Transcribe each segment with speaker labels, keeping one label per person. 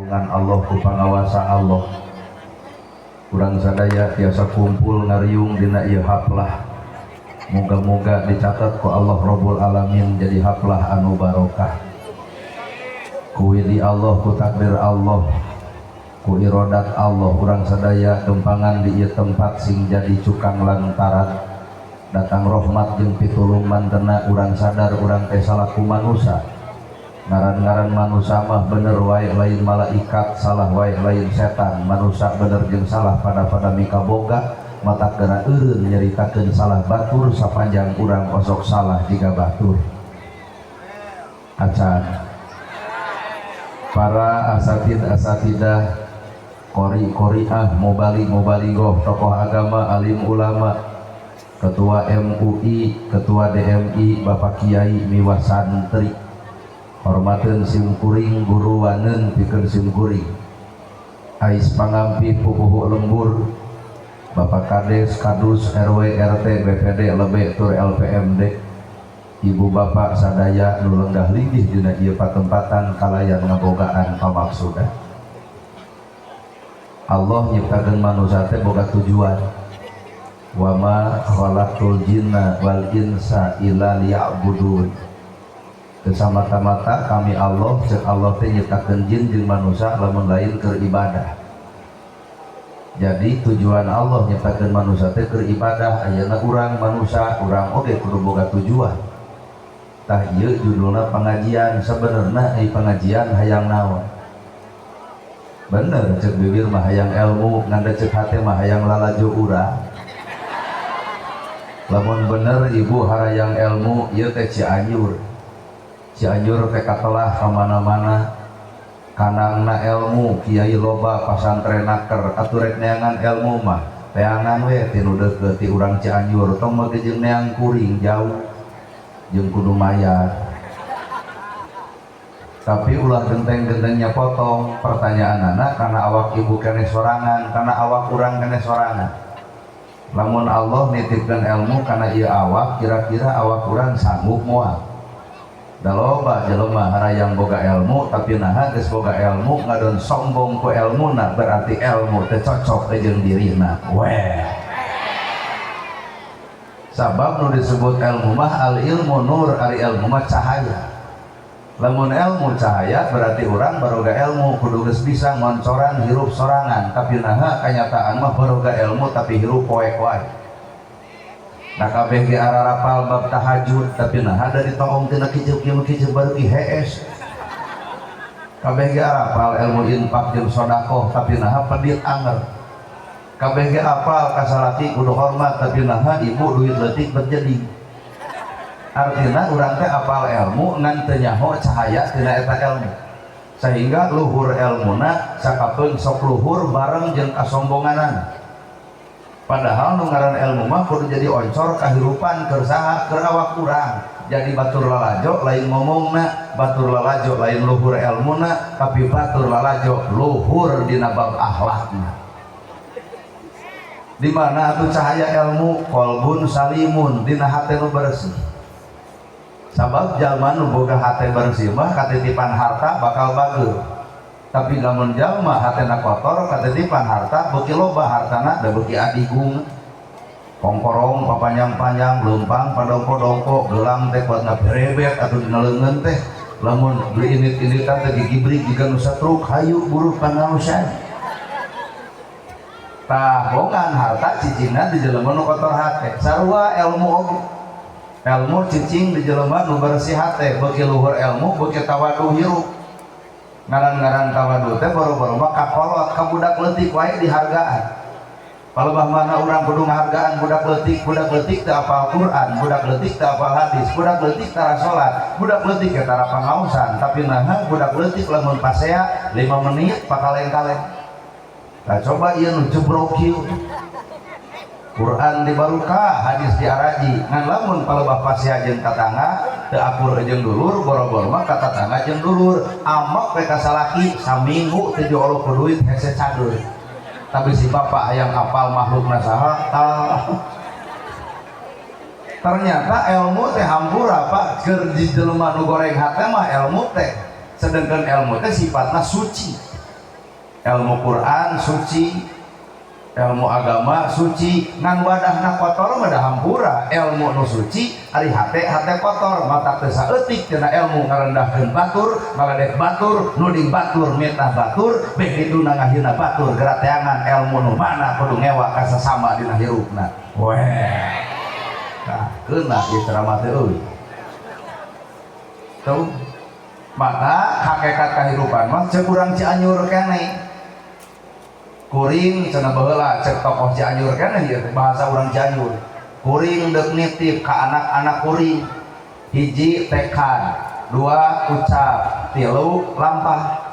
Speaker 1: dengan Allah ku pangawasa Allah. Urang sadaya tiasa kumpul ngariung dina ieu haflah. Moga-moga dicatat ku Allah Rabbul Alamin jadi haflah anu barokah. Ku widi Allah, ku takdir Allah, ku irodat Allah, urang sadaya gempangan di ieu tempat sing jadi cukang lantaran. Datang rahmat jeung pitulung mantena urang sadar urang teh salaku manusia. Ngaran-ngaran manusia mah bener wae lain malaikat, salah wae lain setan. Manusia bener jeung salah pada mika boga, mata kena eureun nyaritakeun salah batur sapanjang urang osok salah jiga batur. Acan para asatidah qori-qoriah mubalighah tokoh agama alim ulama, ketua MUI, ketua DMI, Bapak Kiai miwah santri, hormateun simkuring guru waneun pikeun simkuring, ais pangampi pupuhu lembur, Bapak Kades, Kadus, RW, RT, BPD, Lebe, Tur, LPMD, ibu bapak sadaya nu lenggah linggih dina ieu patempatan kalayan ngabogaan pamaksudan. Allah nyiptakeun manusia teh boga tujuan. Wa ma khalaqtul jinna wal insa illa liya'budun. Kesamata-mata kami Allah, cek Allah teh nyiptakeun jin jeung manusia lamun lain keur ibadah. Jadi tujuan Allah nyiptakeun manusia teh keur ibadah. Ayeuna urang manusia, urang oge kudu boga tujuan. Tah ieu judulna pengajian, sabenerna ai pengajian hayang naon? Bener cek bibir mah hayang ilmu, nganda cek hate mah hayang lalajo urang. Lamun bener ibu harayang ilmu, ieu teh Cianjur. Cianjur teh katelah ka mana-mana. Kanangna ilmu, kiai loba, pasantrenaker, atuh rek neangan ilmu mah teangan we tinu deukeut ti urang Cianjur, tong mah jeung neang kuring jauh. Jeung kudu mayar. Tapi ulah genteng-gentengnya potong. Pertanyaan anak karena awak ibu kene sorangan, karena awak urang kene sorangan. Lamun Allah nitipkeun ilmu karena ieu awak, kira-kira awak urang sanggup moal. Da loba jelema harayang boga ilmu tapi naha geus boga ilmu ngadon sombong ku ilmuna, berarti ilmu teu cocok jeung dirina. Weh. Sabab nu disebut ilmu mah al ilmu nur, ari ilmu mah cahaya. Lamun ilmu cahaya berarti urang baroga ilmu kudu geus bisa ngoncoran hirup sorangan, tapi naha kanyataan mah baroga ilmu tapi hirup poek wae. Da kabeh ge ararapal bab tahajud tapi naha dari toong tina kiceuk baru ki hees. Kabeh ge arapal ilmu infak jeung sedekah tapi naha pedit anger. Kabeh ge apal kasalaki kudu hormat tapi naha ibu duit leutik berjeding. Artina urang teh apal ilmu ngan teu nyaho cahaya tina eta ilmu. Sehingga luhur ilmuna sakapeung sok luhur bareng jeung kasombonganan. Padahal nu ngaran ilmu mah kudu jadi oncor kahirupan keur saha keur awak urang. Jadi batur lalajo lain ngomongna, batur lalajo lain luhur ilmuna, tapi batur lalajo luhur dina bab akhlakna. Di mana atuh cahaya ilmu? Qalbun salimun, dina hate nu bersih. Sabab jalma nu boga hate bersih mah katitipan harta bakal bageul. Tapi lamun jalma hatena kotor katitipan harta beuki loba hartana da beuki adigung. Kongkorong papanjang-panjang, leumpang padongko-dongko, gelang teh kuatna berebet atuh dina leungeun teh. Lamun beli init-initan teh gigibrig jiga nu satruk hayu buru pangaosan. Tahongan harta cicingna di jelema nu kotor hate. Sarua ilmu oge. Ilmu cicing di jelema nu bersih hate, beuki luhur ilmu, beuki tawadu hirup. Ngaran-ngaran tawadu teh boro-boro mah kakolot ka budak leutik wae dihargaan. Palebah mana urang kudu ngahargaan budak leutik teu apal Quran, budak leutik teu apal hadis, budak leutik tara salat, budak leutik teh tara pangaosan, tapi naha budak leutik lamun pasea 5 menit pakaleng-kaleng. Nah coba ieu nu jebrok kieu. Quran di barukah, hadis di araji. Ngan lamun palebah pasea jeung tatangga teu akur jeung dulur, boro-boro mah ka tatangga jeung dulur. Amak we ka salaki saminggu teu diolok ku duit hese cadeut. Tapi si bapak hayang apal makhlukna saha? Ternyata ilmu teh hampura Pak, keur di jelema nu goreng hate mah ilmu teh. Sedangkan ilmu teh sifatna suci. ilmu Quran suci, ilmu agama suci, ngan wadahna kotor mah hampura. Ilmu nu suci ari hate kotor, mata teu saeutik tina ilmu ngarendahkeun batur, ngaledek batur, nuding batur, mitah batur, begitu ngahina batur, gerateangan ilmu nu mana kudu ngewa ka sasama dina hirupna. Weh. Nah, keuna ieu ceramah teh euy. Tuh. Maka hakikat kahirupan mah ceuk urang Cianjur keneh. Kuring cenah baheula cek tokoh Cianjur kan ieu bahasa urang Cianjur. Kuring deuk nitip ka anak-anak kuring. Hiji tekad, dua ucap, tilu lampah.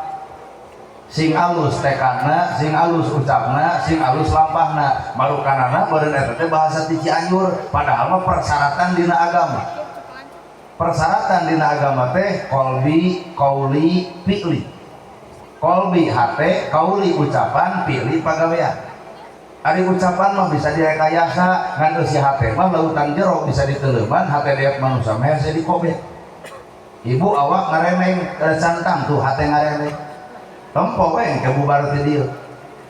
Speaker 1: Sing alus tekadna, sing alus ucapna, sing alus lampahna. Marukanana meureun eta teh bahasa ti Cianjur, padahal mah persyaratan dina agama. Persyaratan dina agama teh qalbi, qauli, fi'li. Kolbi hate, kauli ucapan, pilih pagawean. Ari ucapan mah bisa direkayasa, ngan eusi hate mah lautan jero bisa diteuleman, hate deuk manusia mah hese dikobek. Ibu awak ngaremeng cantang tuh hate ngaremeng. Tempo we kebubar teh dieu.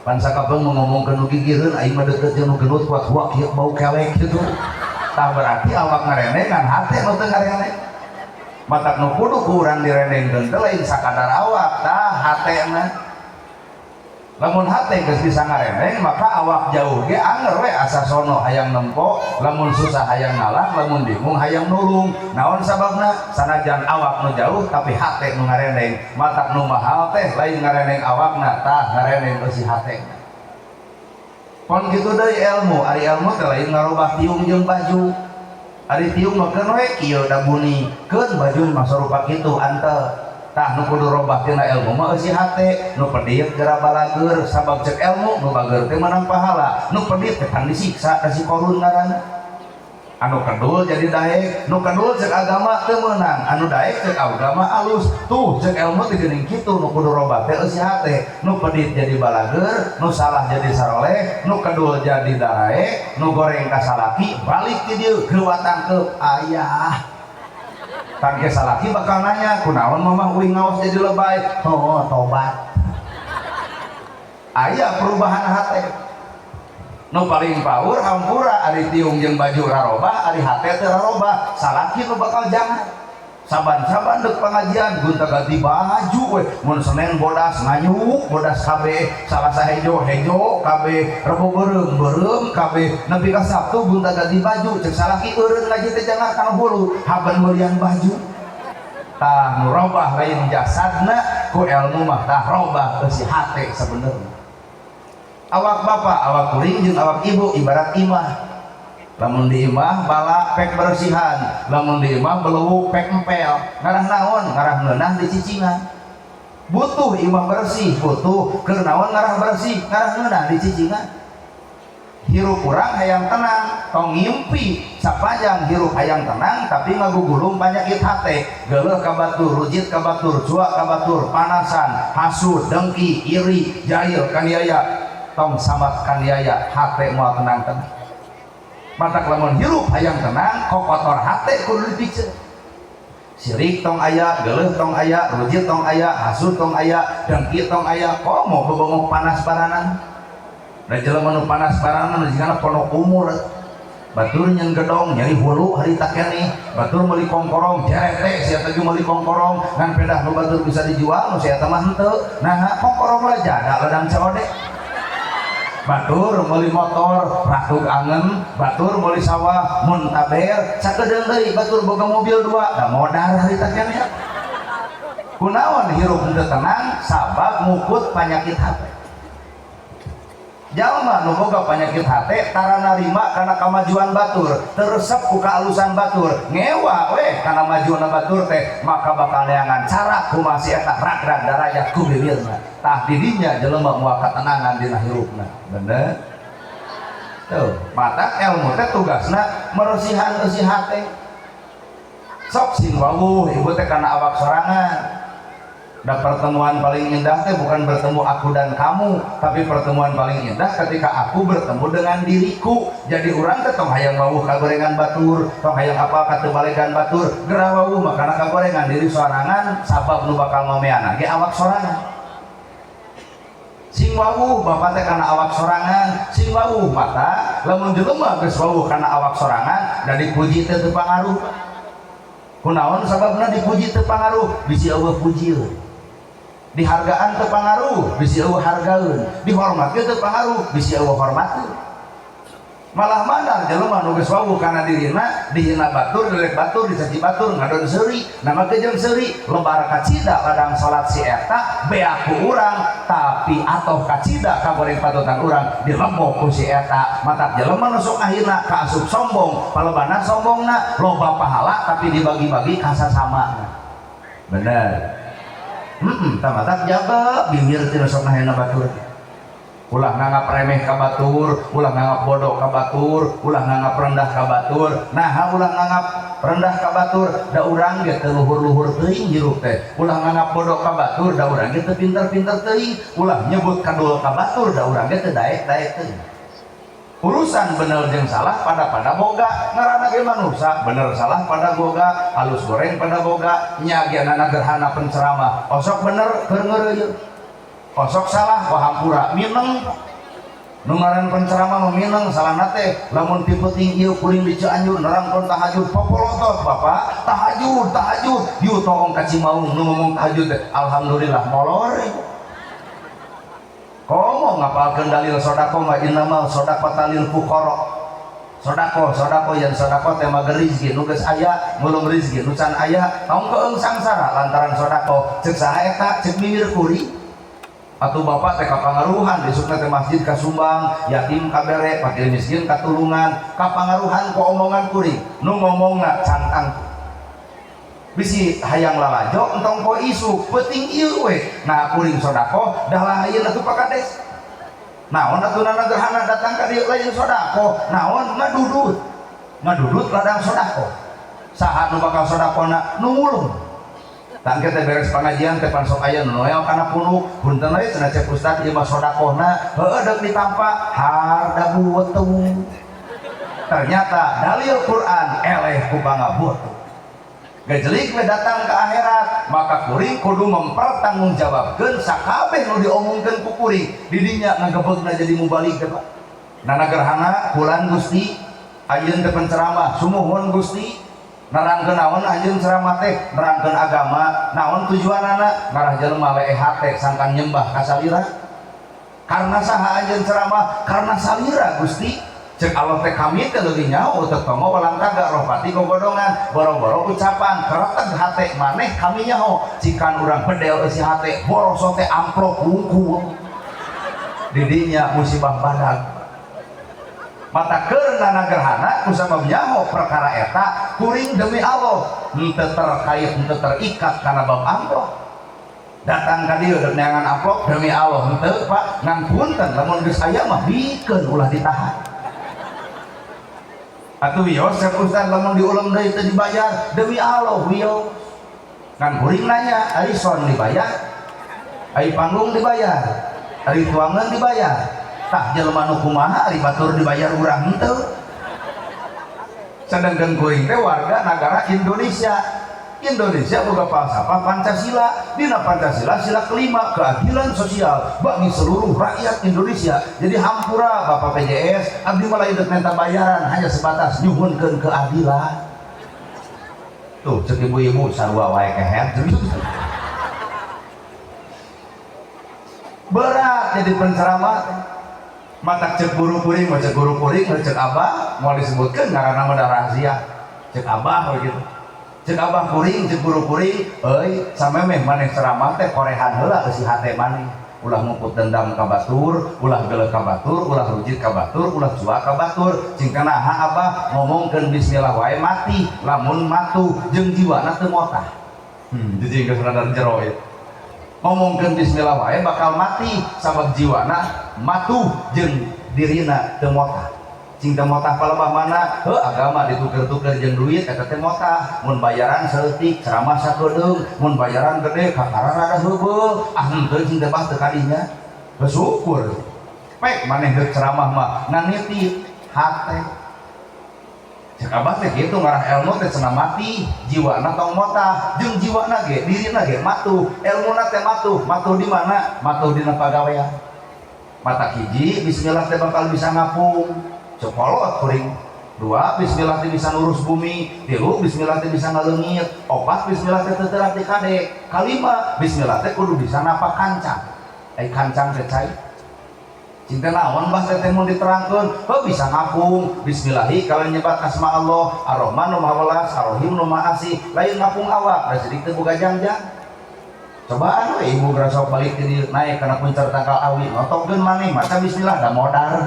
Speaker 1: Pan sakabeung ngomongkeun nu gigireun aing mah deukeut jeung nu genut kuat wak kieu bau kelek kitu. Tah berarti awak ngaremeng ngan hate nu teu ngaremeng. Matak nu kudu ku urang direndengkeun teh lain sakadar awak tah hatena. Lamun hate geus bisa ngarendeng maka awak jauh ge anger we asa sono hayang nempo, lamun susah hayang nalak, lamun bingung hayang nulung. Naon sababna? Sanajan awak nu jauh tapi hate nu ngarendeng. Matak nu mahal teh lain ngarendeng awakna tah ngarendeng eusi hatena. Pon kitu deui ilmu, ari ilmu teh lain ngarobah tiung jeung baju. Ari tiung mah keun we kieu da buni, keun baju mah sarupa kitu anteu. Tah nu kudu robah tina ilmu mah eusi hate, nu pedit geura balageur, sabab cek ilmu nu bageur teh meunang pahala, nu pedit teh kan disiksa ka si korun ngaranna. Anu kedul jadi daek, nu kedul cek agama teu meunang, anu daek cek agama alus. Tuh cek ilmu teh geuning kitu nu kudu robah teh eusi hate, nu pedit jadi balageur, nu salah jadi saroleh, nu kedul jadi daek, nu goreng ka salaki balik ti dieu geuwatan teu ayah. Tangke salaki bakal nanya, kunaon mamah uing ngaos jadi lebay? Oh, tobat. Aya perubahan hate. Nu paling paur hampura ari tiung jeung baju rarobah, ari hate teu rarobah, salaki nu bakal jangan. Saban-saban deuk pengajian gunta ganti baju we, mun Senin bodas nganyuk, bodas kabeh salasa hejo kabeh Rebo beureum kabeh nepi ka Sabtu gunta ganti baju, cek salaki eureun ngaji teh jangan kana hulu, haban meurian baju. Tah nu robah lain jasadna, ku ilmu mah tah robah eusi hate sabenerna. Awak bapak, awak kuring jeung awak ibu ibarat imah. Lamun di imah bala pek bersihan, lamun di imah beleuwuk pek empel. Ngarah naon? Ngarah ngeunah di cicingan. Butuh imah bersih, butuh keur naon ngarah bersih, ngarah ngeunah di cicingan. Hirup urang hayang tenang, tong ngimpi sapanjang hirup hayang tenang tapi ngagugulung penyakit hate, geuleuh ka batur, rujit ka batur, cuak ka batur, panasan, hasud, dengki, iri, jahil, kaniaya. Tong samat kaniaya hate moal tenang-tenang. Matak lamun hirup hayang tenang, kokotor hate kudu dipiceun. Sirik tong aya, geuleuh tong aya, rujit tong aya, hasud tong aya, dengki tong aya, komo bebengok panas baranan. Da jelema nu panas baranan jigana ponok umur. Batur nyen gedong nyari hulu harita keneh, batur meuli kongkorong cerete sia teh meuli kongkorong ngan pedah nu batur bisa dijual nu sia teh mah henteu. Nah, kongkorong lah jada ledang codek. Batur meuli motor ratuk angen, batur meuli sawah mun taber sakedeung deui batur boga mobil dua da modal harita keneh. Kunaon hirup teu tenang sabab ngukut penyakit hate. Jalma nu boga penyakit hate tara narima kana kamajuan batur, teresep ku kaalusan batur, ngewa we kana majuana batur teh, maka bakal neangan cara kumaha si eta ragrak darajat ku bibirna. Tah didinya jelema moal katenangan dina hirupna. Bener? Tuh, mata ilmu teh tugasna meresihan eusi hate. Sok sing wawuh ibu teh kana awak sorangan. Dan pertemuan paling indah teh bukan bertemu aku dan kamu, tapi pertemuan paling indah ketika aku bertemu dengan diriku. Jadi urang teh tong hayang wawuh kagorengan batur, tong hayang apa katebalegan batur, gerah wawuh makana kagorengan diri sorangan sabab nu bakal ngomeana ge awak sorangan. sing wawuh bapak teh kana awak sorangan sing wawuh mata lamun jelema geus wawuh kana awak sorangan da dipuji teh teu pangaruh kunaon sababna dipuji teu pangaruh bisi eueuh pujieun dihargaan teu pangaruh bisi eueuh hargaeun dihormat teu pangaruh bisi eueuh hormateun malah mandar jelema nu geus wawuh kana dirina dihina batur delek batur dicaci batur ngadon seuri nama jeung seuri lebar kacida ladang salat si eta beak ku urang tapi atoh kacida ka goreng patutan urang dilembok ku si eta matak jelema nu sok akhirna kaasup sombong palebana sombongna loba pahala tapi dibagi-bagi ka sasama bener tamatak jaga bibir teu sok ngahena batur ulah nganggap remeh ka batur, ulah nganggap bodoh ka batur, ulah nganggap rendah ka batur. Nah, ulah nganggap rendah ka batur, da urang ge teu luhur-luhur teuing hirup teh. Ulah nganggap bodoh ka batur, da urang ge teu pinter-pinter teuing. Ulah nyebut kadul ka batur, da urang ge teu daek-daek teuing. Urusan bener jeung salah pada boga, ngaranna ge manusia, bener salah pada boga, halus goreng pada boga, nyageunana gerhana penceramah. Osok bener keur ngeureuyeuh. Kosok salah wahampura mineng nu ngaran penceramah mineng salahna teh lamun ti peuting ieu kuring di Cianjur nerangkeun tahajud popolotot bapak tahajud diu tong ka Cimaung nu ngomong tahajud teh alhamdulillah molor komo ngapalkeun dalil sodako mah innamal sodaqatu lil fuqara sodako yang sodako teh mah rezeki nu geus aya ngulung rezeki nu can aya taung keung sangsara lantaran sodako ceuk saha eta ceuk mimir kuring atuh bapak teh kapangaruhan disukna teh masjid kasumbang yatim kabere fakir miskin katulungan kapangaruhan ku omongan kuring nu ngomongna cantang bisi hayang lalajo entong po isu penting ieu we nah kuring sodako dah lain atuh pakades naon atuh gerhana datang ka dieu lain sodako naon ngadudut ladang sodako saha nu bakal sodakona nu ngulung tak kita beres pengajian tepan sok aya nu noel kana punuk punten we cenah cek ustad ieu mah sedekahna heueuh deuk ditampa harda bueutung ternyata dalil Quran eleh ku pangabutuh gajelik we datang ke akhirat maka kuring kudu mempertanggungjawabkeun sakabeh nu diomongkeun ku kuring di dinya ngagebegna jadi mubalik teh Pak nana gerhana kulan Gusti ayeun teh penceramah sumuhun Gusti nerangkeun naon anjeun ceramah teh nerangkeun agama naon tujuanana ngarah jelema leeh hate sangkan nyembah ka salira karena saha anjeun ceramah karena salira Gusti cek Allah teh kami teh leuwih nyaho teu tongo walang kaga rohpati gogodongan boro-boro ucapan kereteg hate maneh kami nyaho cikan urang bedel eusi hate boroso teh amplop hungkul didinya musibah badag mata keurna gerhana kusabab nyaho perkara eta kuring demi Allah henteu terkait henteu terikat kana bab amplop datang ka dieu deuk neangan amplop demi Allah henteu Pak ngan punten lamun geus aya mah bikeun ulah ditahan atuh wios cek ustad lamun diulem deui teu dibayar demi Allah wios ngan kuring nanya ari son dibayar ari panggung dibayar ari tuangan dibayar tah jelema nu kumaha ari batur dibayar urang henteu sedangkan kuring teh warga negara Indonesia boga falsafah Pancasila dina Pancasila sila kelima keadilan sosial bagi seluruh rakyat Indonesia jadi hampura Bapak PJS abdi mah lain minta bayaran hanya sebatas nyuhunkeun keadilan tuh ceuk ibu-ibu sarua wae kehet berat jadi penceramah mata cek guru kuring cek abah mau disebutkan karena ada rahasia cek abah begitu cek abah kuring cek guru kuring samemeh maneh ceramah teh korehan heula ke si hate maneh ulah ngumput dendam ka batur ulah geuleuh ka batur ulah rujit ka batur ulah cua ka batur cingkana abah ngomongkeun bismillah wae mati lamun matu jeung jiwana teu motah jadi geus rada jero ieu ngomongkeun bismillah wae bakal mati sabab jiwana matu jeung dirina teu motah cing teu motah palebah mana agama dituker-tuker jeung duit eta teh motah mun bayaran saeutik ceramah sakedeung mun bayaran gede kakara rada heubeul henteu cing teh bah teu kadinya bersyukur pek maneh geus ceramah mah nganiti hate cek abah teh kitu ngarah ilmu teh cenah mati jiwana tong motah jeung jiwana ge dirina ge matuh ilmuna teh matuh di mana matuh dina pagawean mata hiji bismillah teh bakal bisa ngapung cokolot kuring, dua bismillah teh bisa nurus bumi, tilu bismillah teh bisa ngaleungit, opat bismillah teh teuterak di kadek, kalima bismillah teh kudu bisa napak kancang kancang teh cai cinta naon bah teh mun diterangkeun heuh bisa ngapung bismillahi kalau nyebat asma Allah ar-Rahman nu Maha Welas ar-Rahim nu Maha Asih lain ngapung awak da sedih teu boga jangjang cobaan we ibu gerasa balik ke dieu naik kana puncer tangkal awi notogkeun maneh maca bismillah da modar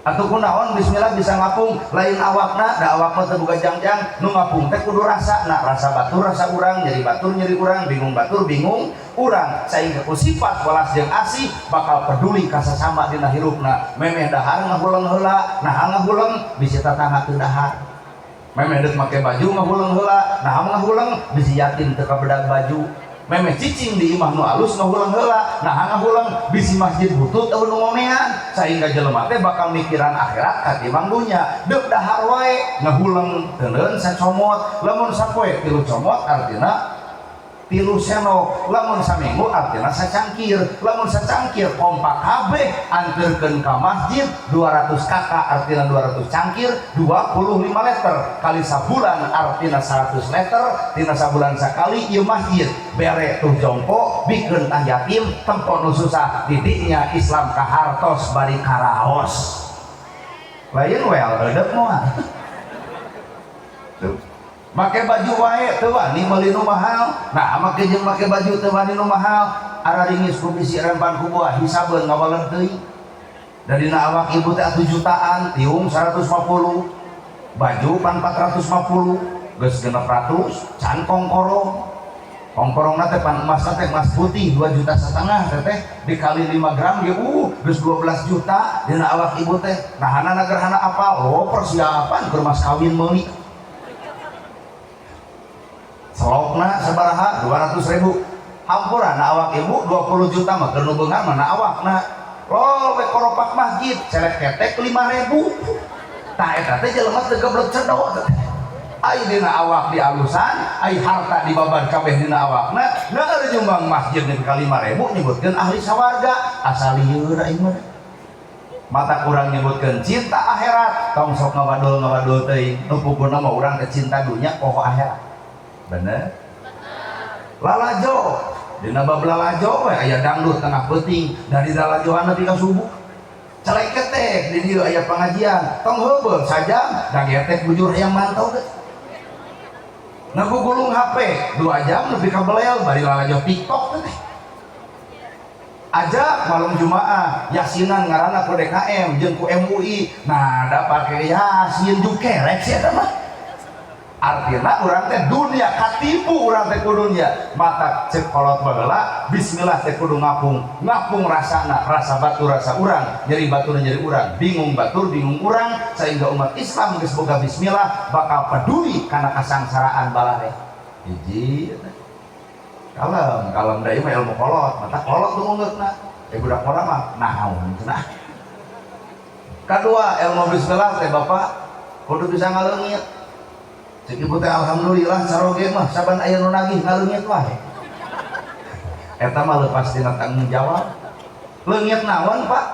Speaker 1: atuh kunaon bismillah bisa ngapung lain awakna da awakna teu boga jangjang nu ngapung teh kudu rasana rasa batur rasa urang nyeri batur nyeri urang bingung batur bingung urang sehingga ku sifat welas jeung asih bakal peduli ka sasama dina hirupna memeh dahar ngahuleung heula nah ngahuleung bisi tatangga teu dahar memeh deuk make baju ngahuleung heula nah ngahuleung bisi yatim teu kabedag baju memeh cicing di imah nu alus ngahuleung heula nah ngahuleung bisi masjid butut teu nu ngomean sehingga jelema teh bakal mikiran akhirat katimbang dunya deuk dahar wae ngahuleung teuleun sacomot lamun sapoe tilu comot artina tilu senok lamun saminggu artinya sacangkir lamun sacangkir kompak kabeh anterkeun ka masjid 200 kakak artinya 200 cangkir 25 liter kali sabulan artinya 100 liter tina sabulan sakali ieu masjid bere tuh jongko bikeun tah yatim tempo nu susah didiknya Islam ka hartos bari karaos lain wel eudeup moal make baju wae teu wani meuli nu mahal nah make jeung make baju teu wani nu mahal araringis ku bisi rempan ku buah hisabeun ngawaleun teuing dadina awak ibu teh 7 jutaan tiung 150 baju pan 450 geus 600 can kongkorong teh pan emas teh emas putih 2,5 juta teh dikali 5 gram ge geus 12 juta dina awak ibu teh nahana gerhana apal oh persiapan keur mas kawin meuli selokna sabaraha 200.000 hampura na awak ibu 20 juta mah keur nu beungan mana awakna loh we koropak masjid celek ketek 5.000 tah eta teh jelema teu geblek cedok ai dina awak di alusan ai harta dibabar kabeh dina awakna neueur nyumbang masjid nepi ka 5.000 nyebutkeun ahli sawarga asal lieur aing mah mata kurang nyebutkeun cinta akhirat tong sok ngawadul teuing nu pupuna mah urang teh cinta dunya poho akhirat bener lalajo dina bab lalajo we aya dangdut tengah peuting dari lalajoan nepi ka subuh celek ketek di dieu aya pengajian tong heubeul sajam da getek bujur hayang mantau ge ngagugulung HP 2 jam nepi ka belel bari lalajo TikTok teh aja malam Jumaah yasinan ngaranna ku DKM jeung ku MUI nah da pake yasin ju kerek sia eta mah artinya urang teh dunia katipu urang teh ku dunia mata cek kolot baheula bismillah teh kudu ngapung rasana rasa batur rasa urang nyeri batur nyeri urang bingung batur bingung urang sehingga umat Islam geus boga bismillah bakal peduli kana kasangsaraan balare hiji kalem da ieu mah ilmu kolot mata kolot teu mungeutna budak urang mah naon cenah kadua ilmu bismillah teh Bapak kudu bisa ngaleungit cek ibu teh alhamdulillah saroge mah saban aya nu nagih ngaleungit wae eta mah leupas dina tanggung jawab leungit naon Pak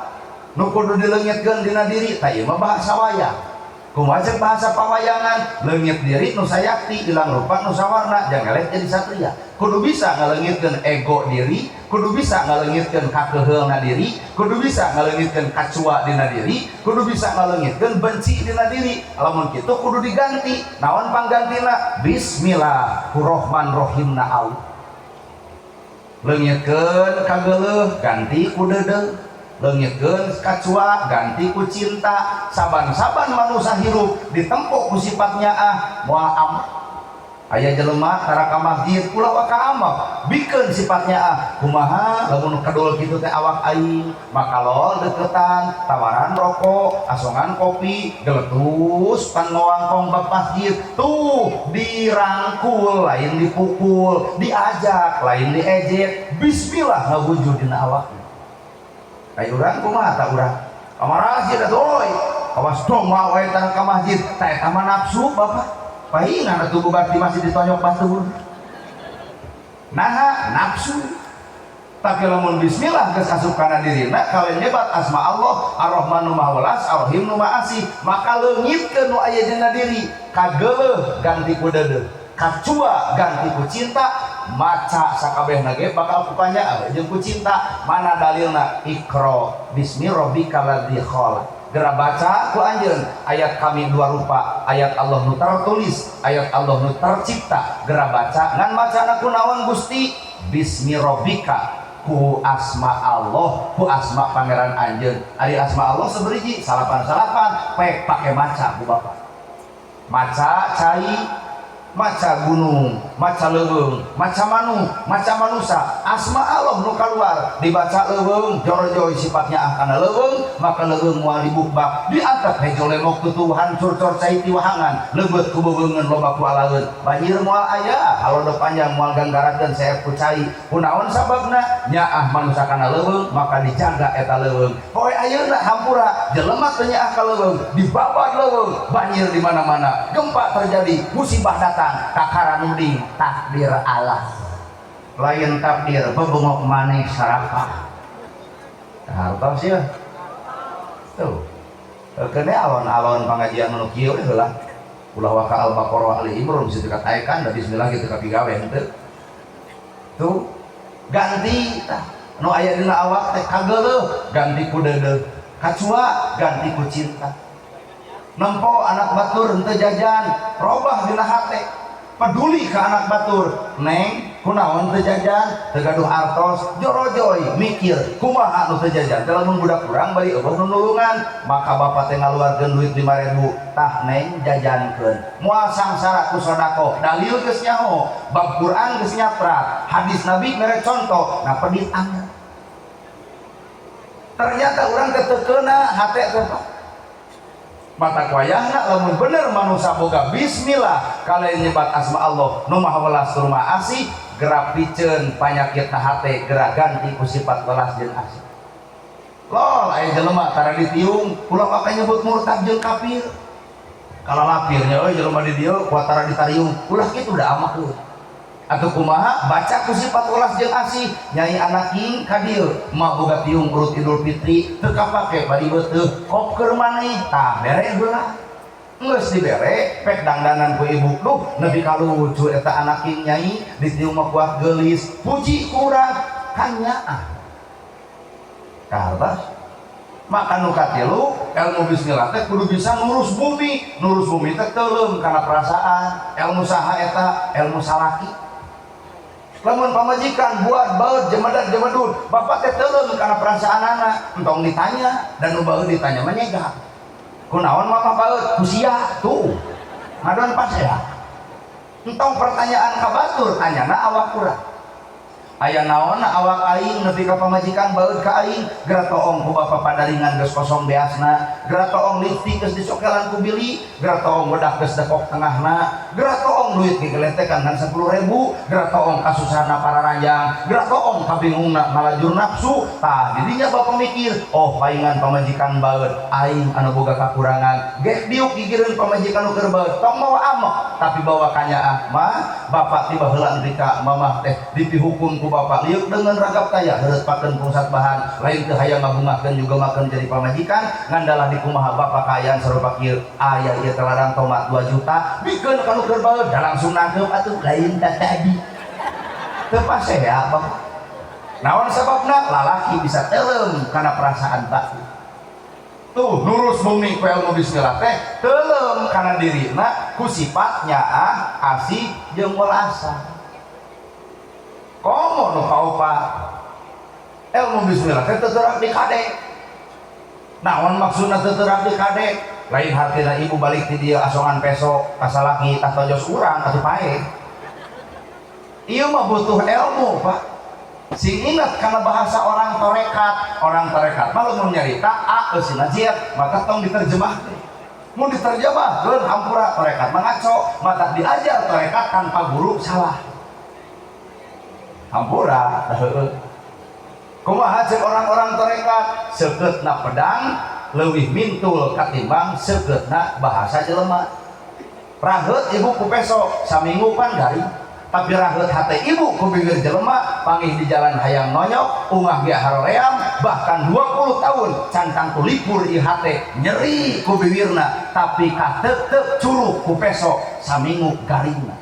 Speaker 1: nu kudu dileungitkeun dina diri tah ieu mah bahasa wayang kumaha cek bahasa pawayangan leungit diri nu sayakti ilang rupa nu sawarna jang elek jadi satria kudu bisa ngaleungitkeun ego diri kudu bisa ngaleungitkeun kakeheulna diri kudu bisa ngaleungitkeun kacua dina diri kudu bisa ngaleungitkeun benci dina diri lamun kitu kudu diganti naon panggantina bismillahirrahmanirrahimna Allah leungitkeun kageuleuh ganti ku deudeuh leungitkeun kacua ganti ku cinta saban-saban manusia hirup ditempo ku sifatnya moal am aya jelema tara ka masjid ulah ka amal bikeun sifatnya kumaha lamun kadul kitu teh awak aing makalol deketan tawaran rokok asongan kopi geletus pan ngowangkong bab masjid tuh dirangkul lain dipukul diajak lain diejek bismillah ngawujud dina awak ai urang kumaha ta urang kamar masjid atuh awas dong wae tara ka masjid tah eta mah nafsu Bapak pahingan atuh bubar di masjid ditonyok batur nah nafsu Tapi lamun bismillah geus asup kana dirina kalian nyebat asma Allah Ar-Rahmanu Maha Welas Ar-Rahim nu Maha Asih, maka leungitkeun nu aya dina diri, kageuleuh ganti ku deudeuh, kacua ganti ku cinta, maca sakabehna ge bakal kupanya jeung ku cinta. Mana dalilna? Iqra bismi rabbikal ladzi khalaq. Geura baca ku anjeun ayat kami dua rupa, ayat Allah nu tertulis, ayat Allah nu tercipta. Geura baca ngan macana kunaon Gusti? Bismi rabbika, ku asma Allah, ku asma pangeran anjeun. Ari asma Allah saberiji salapan-salapan pek pake maca ku Bapak. Maca cai, maca gunung, maca leuweung, maca manu, maca manusia. Asma Allah nu kaluar dibaca leuweung, jorojoy sifatnya kana leuweung, maka leuweung moal dibukbak, diangkat hejo lemok tutu hancur cor cai ti wahangan, leubet ku bebeungeun loba ku alaeun. Banjir moal aya, halodo panjang moal ganggarakeun saep ku cai. Kunaon sababna? Nyaah manusia kana leuweung, maka dijaga eta leuweung. Poe ayeuna hampura jelema teu nyaah ka leuweung, dibabat leuweung, banjir di mana-mana, gempa terjadi, musibah datang, kakara nuding takdir Allah. Lain takdir bebengok maneh saraka. Hartos ya. Tuh. Kene alon-alon pangajian nu kieu heula. Ulah waka Al-Baqarah Ali Imran bisa dikatakan da bismillah kitu kapigawe henteu. Tuh. Ganti tah. Nu aya dina awak teh kageuleuh ganti ku deudeuh. Kacua ganti ku cinta. Nempo anak batur henteu jajan, robah dina hate, peduli ke anak batur, neng kunaon teu jajan, teu gaduh artos, jorojoy mikir kumaha anu teu jajan. Teh lamun budak kurang bari eueuh nu nulungan, maka bapak teh ngaluarkeun duit 5.000, tah neng jajankeun. Moal sangsara ku sedekah, dalil geus nyaho, bab Quran geus nyaprak, hadis Nabi mere contoh, nah pedit angel. Ternyata urang teh teu keuna hate teh mata kuayahna lamun bener manusia boga bismillah kalian nyebat asma Allah nu Maha Welas tur Maha Asih, geura piceun panyakitna hate, geura ganti ku sifat welas jeung asih. Lol aya jelema tara ditiung ulah maka nyebut murtad jeung kafir. Kalau lapirnya euy jelema di dieu ku tara ditariung ulah kitu da amak euy. Atuh kumaha baca ku sifat welas jeung asih, nyai anak king ka dieu mah boga tiung urut Idul Fitri teu kapake bari beuteuh kop keur maneh tah bere heula. Geus dibere pek dangdanan ku ibu duh nepi ka lucu eta anak king nyai ditiung mah kuat geulis puji ku urang kan nyaah. Kartos maka nu katilu ilmu bismillah teh kudu bisa nurus bumi. Nurus bumi teh teuleum kana perasaan. Ilmu saha eta? Ilmu salaki. Lamun pamajikan buat baut jemedat-jemedut, bapak teh teuleum kana perasaan anak, entong ditanya dan nu baeut ditanya mah nyegah. Kunaon mama baeut? Ku sia tuh. Ngadon pas ya. Entong pertanyaan ka batur tanyana awak urang. Aya naon awak aing nepi ka pamajikan baeut ka aing, geura toong ku bapak padaringan geus kosong beasna, geura toong lipstik geus dicokelan ku bili, geura toong bedak geus depok tengahna, geura toong duit digeletekan ngan 10.000, geura toong kasusahna para ranjang, geura toong kabingungna ngalajur nafsu. Tah didinya bapak mikir, oh paingan pamajikan baeut aing anu boga kakurangan, gek diuk gigireun pamajikan nu keur baeut, tong mawa amok tapi bawa kanyaah mah bapak tiba heula nepi ka mamah teh dipihukum ku bapak liuk dengan ragap kaya heureut pakeun pusat bahan lain teu hayang ngabungahkeun juga makeun jadi pamajikan ngandalah di kumaha bapak kayaan sarupa kieu aya ieu telarang tomat 2 juta bikeun ka nu keur baeut da langsung nangkep atuh lain ka tadi teu pase ya bapak. Naon sababna? Lalaki bisa teuleum kana perasaan batin. Tuh nurus bumi ku ilmu bismillah teh teuleum kana dirina ku sifat nyaah asih jeung welasa. Komo nu kaopa ilmu bismillah teh teu teurak di kade. Naon maksudna teu teurak di kade? Lain hartina ibu balik ti dieu asongan peso kasalaki tah tojos urang atuh pae. Ieu mah butuh ilmu, Pak. Sing ingat karena bahasa orang torekat mah lamun nyarita a eusina jiat maka tong diterjemahkeun. Mun diterjemahkeun hampura torekat mah ngaco, maka diajar torekat tanpa guru salah. Hampura kumaha cek orang-orang torekat seukeutna pedang leuwih mintul katimbang seukeutna bahasa jelema. Raheut ibu ku peso saminggu pan garing tapi raheut hate ibu ku bibir jelema panggih di jalan hayang noyok ungah ge haroream bahkan 20 tahun cantang tulipur ieu hate nyeri ku bibirna tapi kateuteup curug ku peso saminggu garingna.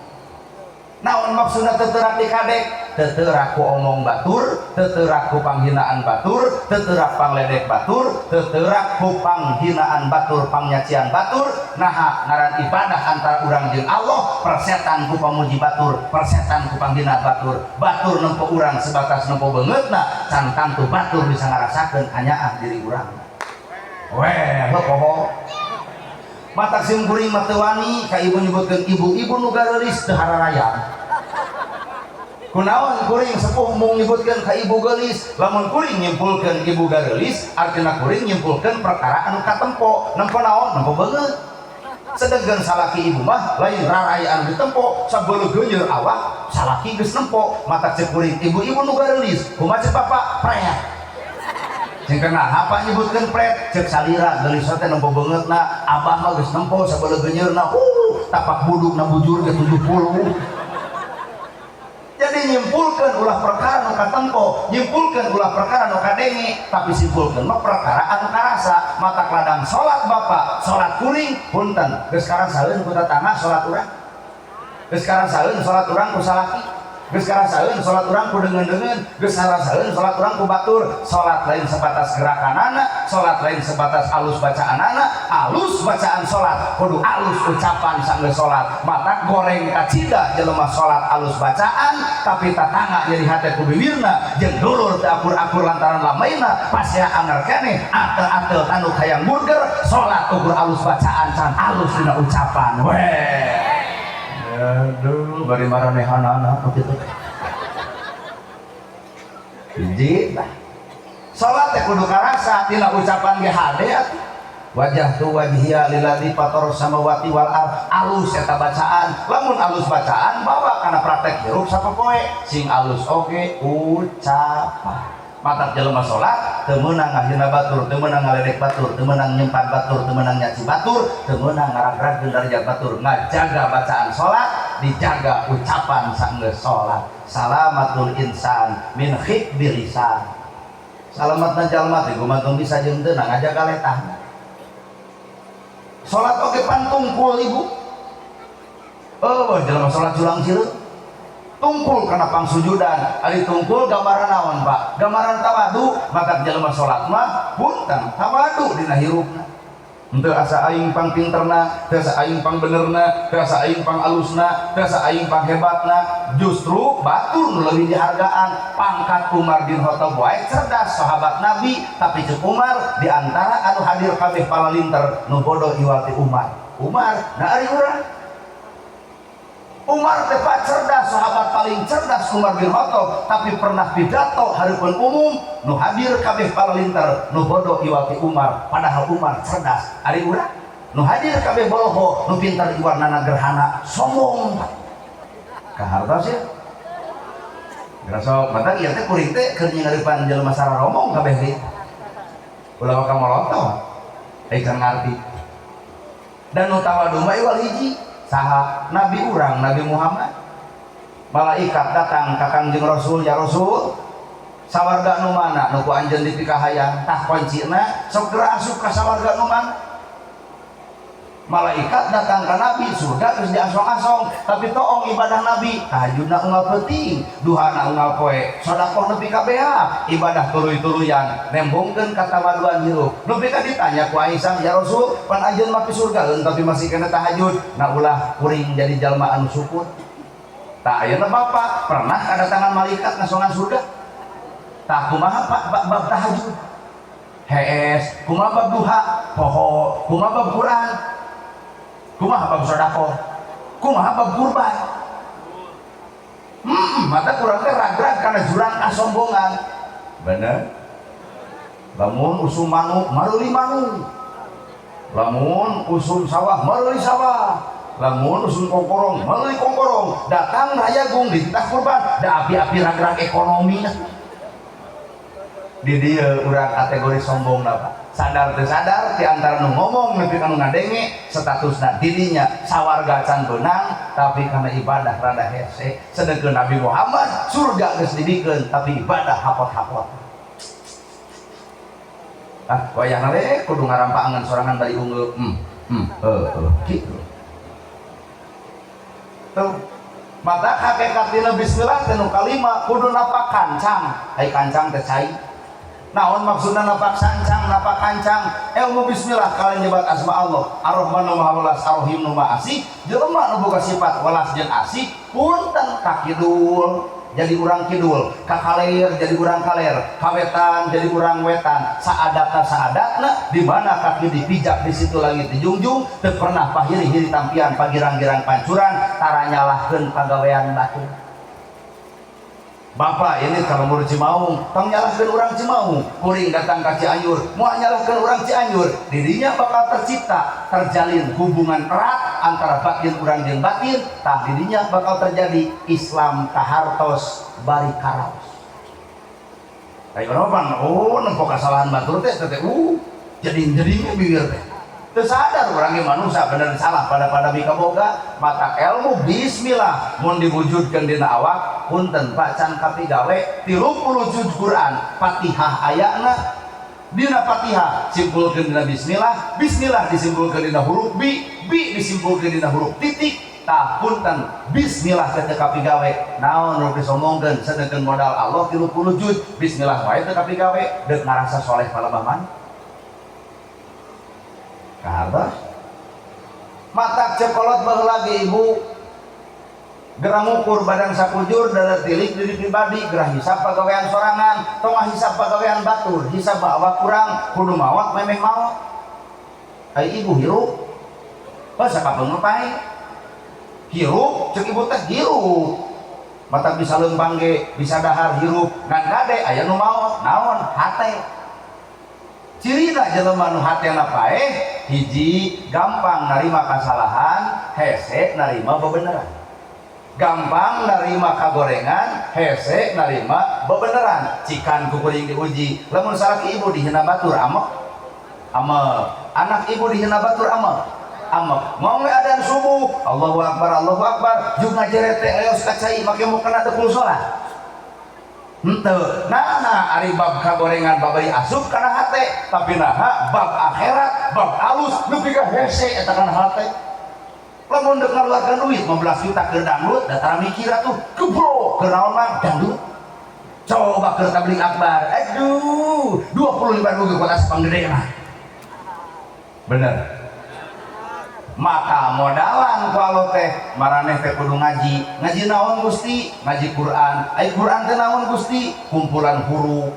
Speaker 1: Naon maksudna teuterak dikadek? Teuterak ku omong batur, teuterak ku panghinaan batur, teuterak pangledek batur, teuterak ku panghinaan batur, pangnyacian batur. Naha ngaran ibadah antara urang jeung Allah, persetan ku pamuji batur, persetan ku panghina batur. Batur nempo urang sebatas nempo beungeutna, can kantu batur bisa ngarasakeun anyaan diri urang. Weh, poho. Matak sim kuring mah teu wani ka ibu nyebutkeun ibu-ibu nu gareulis teu hararaya. Kunaon kuring sepuh mung nyebutkeun ka ibu geulis, lamun kuring nyimpulkeun ibu gareulis artina kuring nyimpulkeun perkara anu katempo, nempo naon? Nempo beungeut. Sedengkeun salaki ibu mah lain rarayaan ditempo, sabeuleuh geunyeur awak salaki geus nempo. Matak cek kuring ibu-ibu nu gareulis, kumaha cek Bapak? Pret. Cek kenal apa nyebutkeun pret? Cek salira geulis teh nempo beungeutna, abah mah geus nempo sabeuleuh geunyeurna. Tapak budukna bujur ge 70. Jadi nyimpulkan ulah perkara nu katempo, nyimpulkan ulah perkara nu kadenge, tapi simpulkan mah perkara anu karasa. Mata ladang salat Bapak, salat kuring punten geus karasaeun ku tatangga salat urang, geus karasaeun salat urang ku salaki, geus karasaeun salat urang ku deungeun-deungeun, geus karasaeun salat urang ku batur. Salat lain sebatas gerakanana, salat lain sebatas alus bacaanana, alus bacaan salat kudu alus ucapan sanggeus salat. Mata goreng kacida jelema salat alus bacaan tapi tatangga jadi hate ku bibirna jeung dulur teu akur-akur lantaran lamaina pasya anger keneh atel-atel anu hayang burger salat ukur alus bacaan can alus dina ucapan. Weh. Aduh, bari maranehanana kitu. Hiji salat teh kudu karasa tina ucapan ge hade atuh. Wajah tu wajhiya lillazi fatar samawati wal ard, alus eta bacaan. Lamun alus bacaan bawa kana praktek hirup sapopoe sing alus oge ucapan. Matak jelema salat teu meunang ngahina batur, teu meunang ngaledek batur, teu meunang nyempan batur, teu meunang nyaci batur, teu meunang ngaragragkeun darajat batur. Ngajaga bacaan salat, dijaga ucapan sanggeus salat. Salamatul insan min khibbil lisan. Salamatna jalma teh gumantung bisa jeung teu ngajaga letahna. Salat oge pantungkul ibu. Jelema salat julang cileuk. Tungkul kana pangsujudan. Ari tungkul gambaran naon, Pak? Gambaran tawadu. Maka jelema salat mah punten tawadu dina hirupna. Henteu asa aing pang pinterna, teu asa aing pang benerna, teu asa aing pang alusna, teu asa aing pang hebatna. Justru batur nu leuwih dihargaan. Pangkat Umar bin Khattab wae cerdas sahabat Nabi, tapi cek Umar di antara anu hadir kabeh palalinter nu bodoh iwati Umar. Umar na ari urang. Umar teh cerdas, sahabat paling cerdas Umar bin Khattab, tapi pernah pidato hareupeun umum nu hadir kabeh palalinter nu bodoh iwati Umar, padahal Umar cerdas. Ari urang nu hadir kabeh bolho nu pintar iwarnana gerhana sombong. Kahartos ya. Grasok mata ieu teh kuring teh keur nyingaripan jelema sararomong kabeh ge. Ulah ka molotov. Can ngarti. Dan nu tawadu mah iwal hiji saha Nabi urang Nabi Muhammad. Malaikat datang ka Kangjeng Rasul, ya Rasul, sawarga nu mana nu ku anjeun dipikahayang tah kuncina sok geura asup ka sawarga nu mana. Malaikat datang ke Nabi, surga terus diasong-asong, tapi toong ibadah Nabi tahajudna unggal penting, duhana unggal poe, sedekah nepi ka beha, ibadah tuluy-tuluyan, nembongkeun ka tawaduan hirup. Nepi ka ditanya ku Aisyah, ya Rasul, pan anjeun mah surga tapi masih kena tahajud. Na ulah kuring jadi jalma anu syukur. Tah ayeuna Bapak pernah kedatangan malaikat ngasongan surga? Tah kumaha Pak bab tahajud? Hees, kumaha bab duha? Poho, kumaha bab Quran? Kumaha bab sedekah, kumaha bab kurban. Mata kurang teh ragrag karena jurang kasombongan. Bener. Lamun usum manuk mareuli manuk, lamun usum sawah mareuli sawah, lamun usum kongkorong mareuli kongkorong. Datang rayagung dititah kurban, da api-api ragrag ekonomi. di dia urang kategori sombong apa sadar teu sadar di antara nu ngomong nepi ka nu ngadenge statusna dirinya sawarga can beunang tapi karena ibadah rada hese sedengkeun Nabi Muhammad surga geus didikeun tapi ibadah hapot-hapot. Wayahna we kudu ngarampangan sorangan bari unggul gitu tuh. Maka hakikatina bismillah teh nu kalima kudu napak kancang. Ai kancang teh cai. Naon maksudna napak kancang, napak kancang? Ilmu bismillah kalian nyebat asma Allah. Ar-Rahman nu Maha Welas, Ar-Rahim nu Maha Asih. Jelema nu boga sifat welas jeung asih punten ka kidul jadi urang kidul, ka kaler jadi urang kaler, ka wetan jadi urang wetan. Saadatna di mana kaki dipijak di situ lagi dijunjung, teu pernah pahiri-hiri tampian pagirang-girang pancuran, tara nyalahkeun pagawean batu. Bapak ini kalau murid Cimaung, tong nyalahkeun urang Cimaung, kuring datang ka Cianjur, moal nyalahkeun urang Cianjur, dirinya bakal tercipta, terjalin hubungan erat antara batin urang jeung batin, tah dirinya bakal terjadi Islam kahartos bari karaos. Kayak orang nempo kesalahan batur teh jadi bibir teh. Teu sadar urang ge manusia bener salah pada mika boga mata ilmu bismillah mun diwujudkeun dina awak punten Pak can kapigawe 30 juz Quran Fatihah ayana dina Fatihah simpulkeun dina bismillah, bismillah disimpulkeun dina huruf bi disimpulkeun dina huruf titik. Tah punten bismillah teh kapigawe naon nu disomongkeun sedengkeun modal Allah 30 juz bismillah wae teh kapigawe deuk ngarasa soleh palabaman kabar matak cekolot baheula lagi ibu gerang ukur badan sakujur dada tilik diri pribadi gerah hisab pagawean sorangan tong hisab pagawean batur hisab bawa kurang kudu mawat memeh mawat ai ibu hirup basa kapeung pae hirup cek ibu teh hirup matak bisa leumpang ge bisa dahar hirup ngan gade aya nu mawat naon hate. Cirina jelema nu hatena paeh hiji gampang narima kasalahan, hese narima bebeneran. Gampang narima kagorengan, hese narima bebeneran. Cikan kukuring diuji, lamun salaki ibu dihina batur amek, anak ibu dihina batur amek. Mau adzan subuh, Allahu Akbar, jeung ngajere teh eos kacai make mau kana dekul salat. Henteu, nah ari bab kagorengan babari asup kana hate, tapi naha bab akhirat, bab alus nepi ka hese eta kana hate. Lamun deuk ngaluarkeun duit 15 juta keur dangdut, da tara mikir atuh, gebro, keur naon mah dangdut. Coba keur tabligh akbar, aduh, 25.000 kuat aspang gede mah. Bener. Maka modalan ku Allah teh maraneh teh kudu ngaji naon Gusti ngaji Quran ai Quran teh naon Gusti kumpulan huruf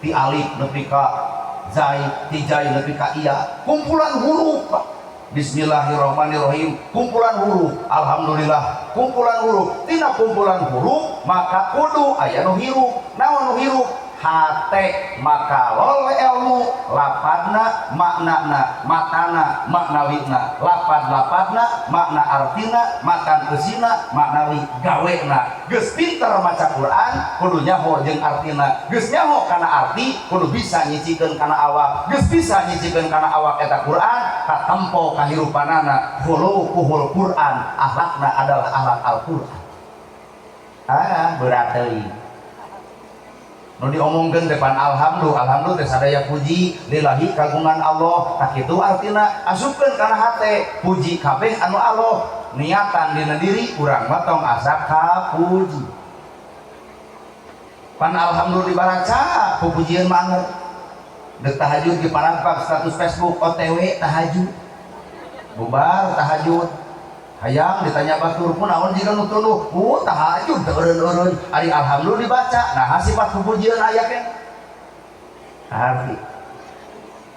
Speaker 1: ti alif nepi ka zai ti jai nepi ka iya kumpulan huruf Bismillahirrahmanirrahim kumpulan huruf alhamdulillah kumpulan huruf tina kumpulan huruf maka kudu aya nu hirup naon nu hirup hate maka lol ilmu lapadna maknana matana maknawina lapad-lapadna makna artina makan eusina maknawi gawena geus pinter maca Quran kudu nyaho jeung artina geus nyaho kana arti kudu bisa nyicikeun kana awak geus bisa nyicikeun kana awak eta Quran katempo kahirupanana khuluquhul Quran akhlakna adalah akhlak Al-Quran berat deui nu diomongkeun depan alhamdulillah teh sadaya puji lillahi kagungan Allah tak kitu artina asupkeun kana hate puji kabeh anu Allah niatan dina diri urang mah tong asa kapuji pan alhamdulillah dibaca pujian maneh deuk tahajud di parampak status Facebook OTW tahajud bubar tahajud hayang ditanya batur pun naon jika nu tunduh tahajud eureun-eureun ari alhamdulillah dibaca nah sifat pujian aya ke arti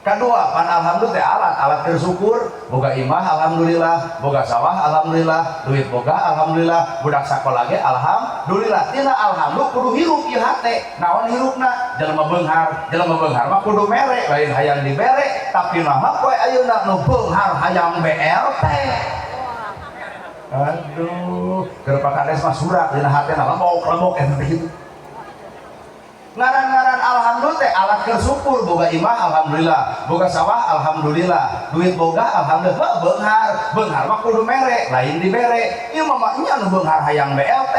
Speaker 1: kadua pan alhamdulillah teh alat keur syukur boga imah alhamdulillah boga sawah alhamdulillah duit boga alhamdulillah budak sakola ge alhamdulillah tina alhamdulillah kudu hirup ieu hate naon hirupna jelema beunghar mah kudu mere lain hayang dibere tapi naha poe ayeuna nu beunghar hayang BRT. Aduh, keur pakades mah surat dina hatena lemok eta gitu. ngaran-ngaran alhamdulillah teh alat kersyukur, boga imah alhamdulillah, boga sawah alhamdulillah, duit boga alhamdulillah. Beunghar mah kudu mere lain dibere, ieu mah nya nu beunghar hayang BLT.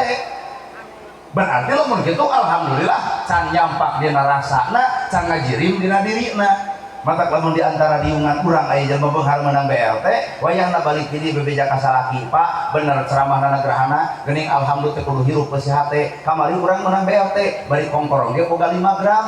Speaker 1: Berarti lamun kitu alhamdulillah can nyampak dina rasana, can ngajirim dina dirina. Mata lamun diantara diungan urang aya jelema beunghar menang BLT, wayahna balik di bebeja ka salaki, Pak, bener ceramahna gerahana, geuning alhamdulillah kudu hirup beusi hate. Kamari urang menang BLT, bari kongkorong ge boga 5 gram.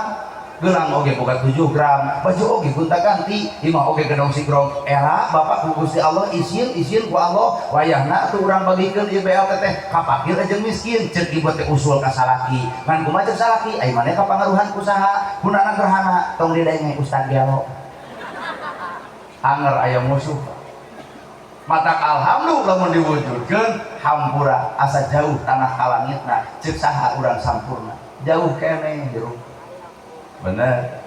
Speaker 1: Gelang oge boga 7 gram, baju oge gonta ganti, imah oge gedong sigrong. Era Bapak ku Gusti Allah izin ku Allah, wayahna tuh urang bagikeun ieu BLT teh ka fakir jeung miskin, ceuk ibu teh usul ka salaki. Ngan kumaha ceuk salaki, ai maneh kapangaruhan ku saha? Kunana gerhana tong didaengeng Ustad Gelo. Anger aya musuh. Matak alhamdulillah lamun diwujudkeun hampura asa jauh tanah ka langitna, ceuk saha urang sampurna. Jauh keneh jero. Bener.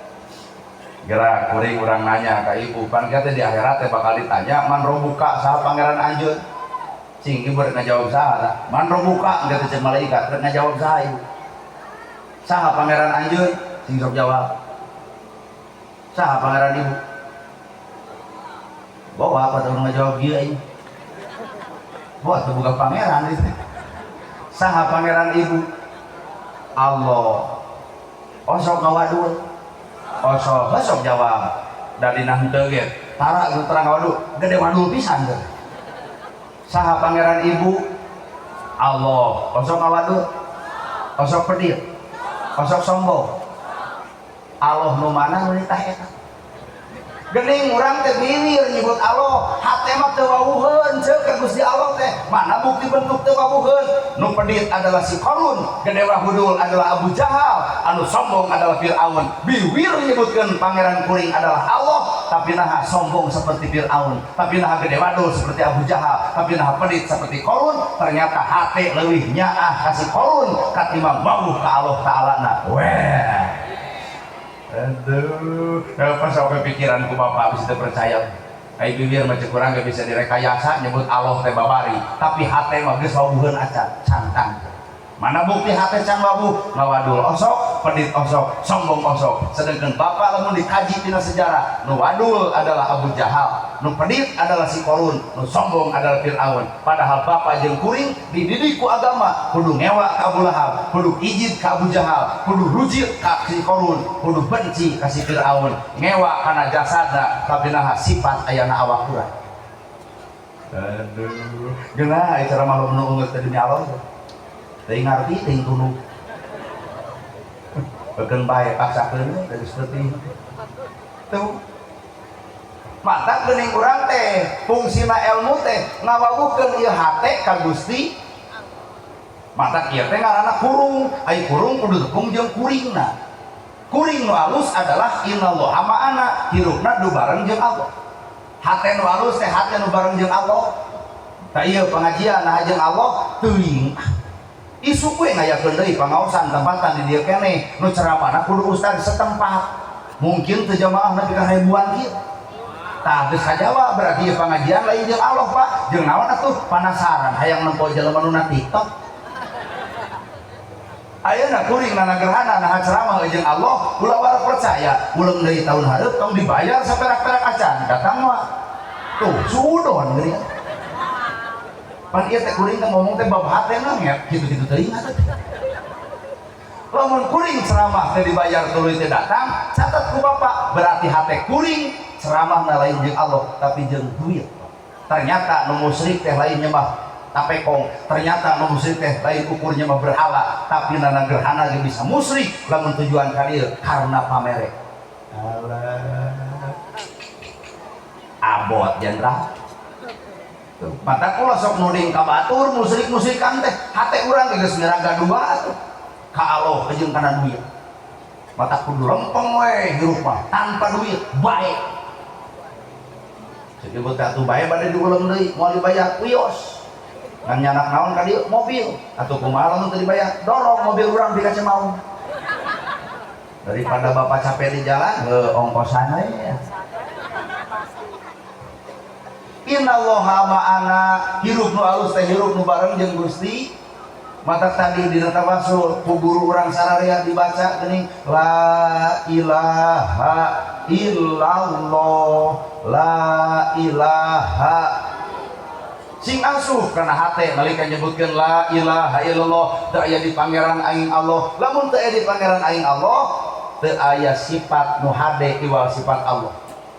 Speaker 1: Gerak kuring urang nanya ka ibu, pan kata di akhirat teh bakal ditanya man robuka saha pangeran anjeun. Cing ibu rek ngajawab saha? Man robuka kata ceuk malaikat rek ngajawab saha ibu? Saha pangeran anjeun? Cing sok jawab. Saha pangeran ibu? Bawa apa tuh ngajawab dia ini? Bawa tuh bukan pangeran itu. Saha pangeran ibu? Allah. Osok ngawadul, osok jawab dari nahnteu ge tara geus terang ngawadul gede wadul pisan teh. Saha pangeran ibu? Allah. Osok ngawadul, osok pedir, osok sombong. Allah nu mana nu tah eta? Geuning urang teh bibir nyebut Allah, hate mah teu wawuheun ceuk ka Gusti Allah teh. Mana bukti bentuk teu wawuheun? Nu pedit adalah si Qarun, gede wahudul adalah Abu Jahal, anu sombong adalah Firaun. Biwir nyebutkeun pangeran kuring adalah Allah, tapi naha sombong seperti Firaun, tapi naha gede wadul seperti Abu Jahal, tapi naha pedit seperti Qarun. Ternyata hate leuwih nyaah ka si Qarun katimbang wawuh ka Allah Ta'ala. Weh. Aduh, pas sampai pikiranku bapak bisa percaya. Ai bibir macam kurang gak bisa direkayasa nyebut Allah teh babari, tapi hate mah geus wawuheun acan cantang. Mana bukti hate can wawuh? Ngawadul osok, pedit osok, sombong osok. Sedangkan bapak lamun dikaji tina sejarah, nu wadul adalah Abu Jahal, nu pedit adalah si Qarun, nu sombong adalah Firaun. Padahal bapak jeung kuring dididik ku agama, kudu ngewa ka Abu Lahab, kudu ijid ka Abu Jahal, kudu rujit ka si Qarun, kudu benci ka si Firaun, ngewa kana jasadna tapi naha sifat ayana awak urang. Aduh, geuna cara malu nu geus teh demi Allah. Teuing ngarti teuing tunduk. Beukeun bae paksakeun dari seperti itu. Tuh. Mata geuning urang teh fungsina ilmu teh ngawawuhkeun ieu hate ka Gusti. Mata kieu teh ngaranna kurung, ai kurung kudu tepung jeung kuringna. Kuring nu alus adalah innallaha ma'ana, hirupna du bareng jeung Allah. Hate nu alus teh hate nu bareng jeung Allah. Tah ieu pengajian nah jeung Allah teuing. Isu kue ngayakeun deui pangaosan tempatan di dieu keneh nu ceramahna kudu ustad setempat. Mungkin teu jamaah nepi ka ribuan kieu. Tah geus kajawab berarti ieu pangajian lain jeung Allah Pak. Jeung naon atuh panasaran hayang nempo jelema nu na TikTok. Ayeuna kuring nana gerhana nah ceramah jeung Allah, ulah wareg percaya, uleung deui tahun hareup tong dibayar saperak-perak acan. Datang mah. Tuh suudon geuning. Pan ieu teh kuring teh ngomong teh bab hate nangep kitu-kitu teuing atuh. Lamun kuring ceramah teh dibayar tuluy teh datang, catat ku bapak, berarti hate kuring ceramahna lain jeung Allah tapi jeung duit. Ternyata nu musyrik teh lain nyembah tapekong, ternyata nu musyrik teh lain ukurnya mah berhala, tapi nana gerhana ge bisa musyrik lamun tujuan ka dieu karena pamere. Allah. Abot jenderal. Mata kula sok nuding ka batur musyrik-musyrikan teh hate urang geus miraga dua atuh ka Allah jeung kana duit. Mata kudu lempeng we hirup mah tanpa duit bae. Jadi buat atuh bae bade diuleung deui moal dibayar wios. Ngan nyanak naon ka dieu mobil atuh kumaha lamun teu dibayar dorong mobil urang di ka Cemaung. Daripada bapak capek di jalan ongkosan we ya. Innallaha ma'ana, hirup nu alus teh hirup nu bareng jeung Gusti. mata tadi di tawasul ku guru urang sararea dibaca geuning la ilaha illallah la ilaha sing asuh kana hate nalika nyebutkeun la ilaha illallah teu aya di pangeran aing Allah. Lamun teu aya di pangeran aing Allah teu aya sifat nu hade iwal sifat Allah,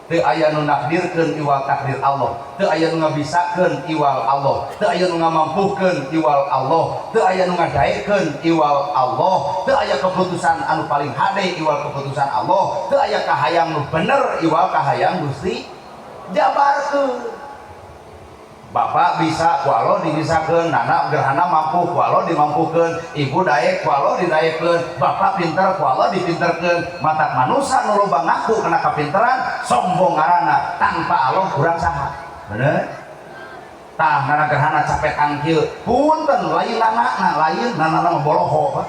Speaker 1: teu aya nu nakdirkeun iwal takdir Allah, teu aya nu ngabisakeun iwal Allah, teu aya nu ngamampuhkeun iwal Allah, teu aya nu ngadaekeun iwal Allah, teu aya keputusan anu paling hade iwal keputusan Allah, teu aya kahayang nu bener iwal kahayang Gusti jabarkeun. Bapak bisa ku Allah dibisakeun, nana gerhana mampu ku Allah dimampukeun, ibu daek ku Allah didaekeun, bapak pinter ku Allah dipinterkeun. Matak manusia nu loba ngaku kana kapinteran sombong ngaranna, tanpa Allah kurang saha. Bener? Tah nana gerhana capetan kieu, punten lain nanana, lain nanana mah boloho.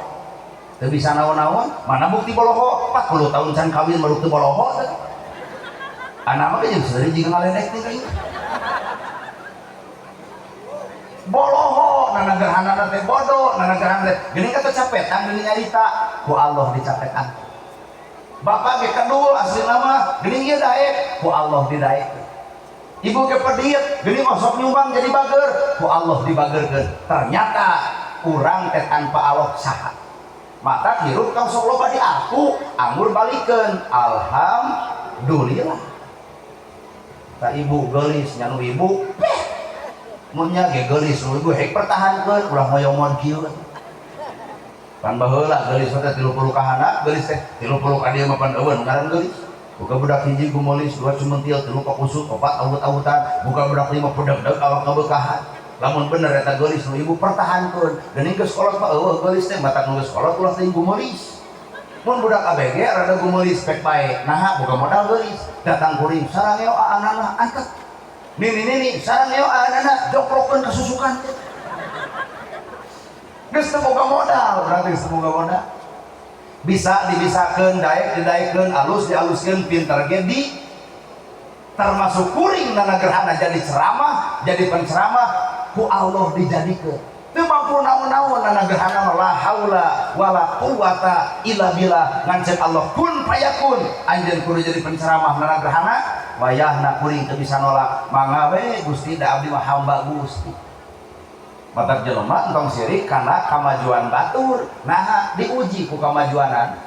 Speaker 1: Teu bisa naon-naon, mana bukti boloho? 40 tahun can kawin baru teu boloho teh. Anak mah jeung seuri jiga ngaledek teh kayaknya. Boloho nana gerhana teh bodoh, nana gerhana teh geuning ka capetan geuning nyarita ku Allah dicapetan. Bapak ge kedul asli nama geuning ieu daek ku Allah didaek. Ibu ge pediet geuning osok nyumbang jadi bager ku Allah dibagerkeun. Ternyata urang teh tanpa Allah saha. Mata hirup kang sok loba di aku anggur balikeun alhamdulillah. Ta ibu geulis nya nu ibu munnya ge geulis nu ibu hek pertahankeun ulah moyong kieu pan baheula geulis teh 30 ka anak geulis teh 30 ka dieu mah pan eueun ngaran geulis buka budak hiji gumolis dua cumentil 3 ka kusut 4 awut-awutan buka budak 5 pedeg-deg awak ngabeukahan lamun bener eta geulis nu ibu pertahankeun geuning geus kolot mah eueuh geulis teh matak nu geus kolot ulah teuing gumolis mun budak ABG rada gumolis pek bae naha boga modal geulis datang kuring sarang eo anana angkat nini sarang yo anak joklokeun kasusukan geus teu boga modal berarti geus teu boga modal bisa dibisakeun daek didaekeun alus dialuskeun pinter ge di termasuk kuring nana gerhana jadi ceramah jadi penceramah ku Allah dijadikeun teu mampu naon-naon nana gerhana la haula wala quwata illa billah ngancep Allah kun fayakun anjeun kudu jadi penceramah nana gerhana wayahna kuring teu bisa nolak mangga we Gusti da abdi mah hamba Gusti matak jelema entong sirik kana kamajuan batur nah diuji ku kamajuanan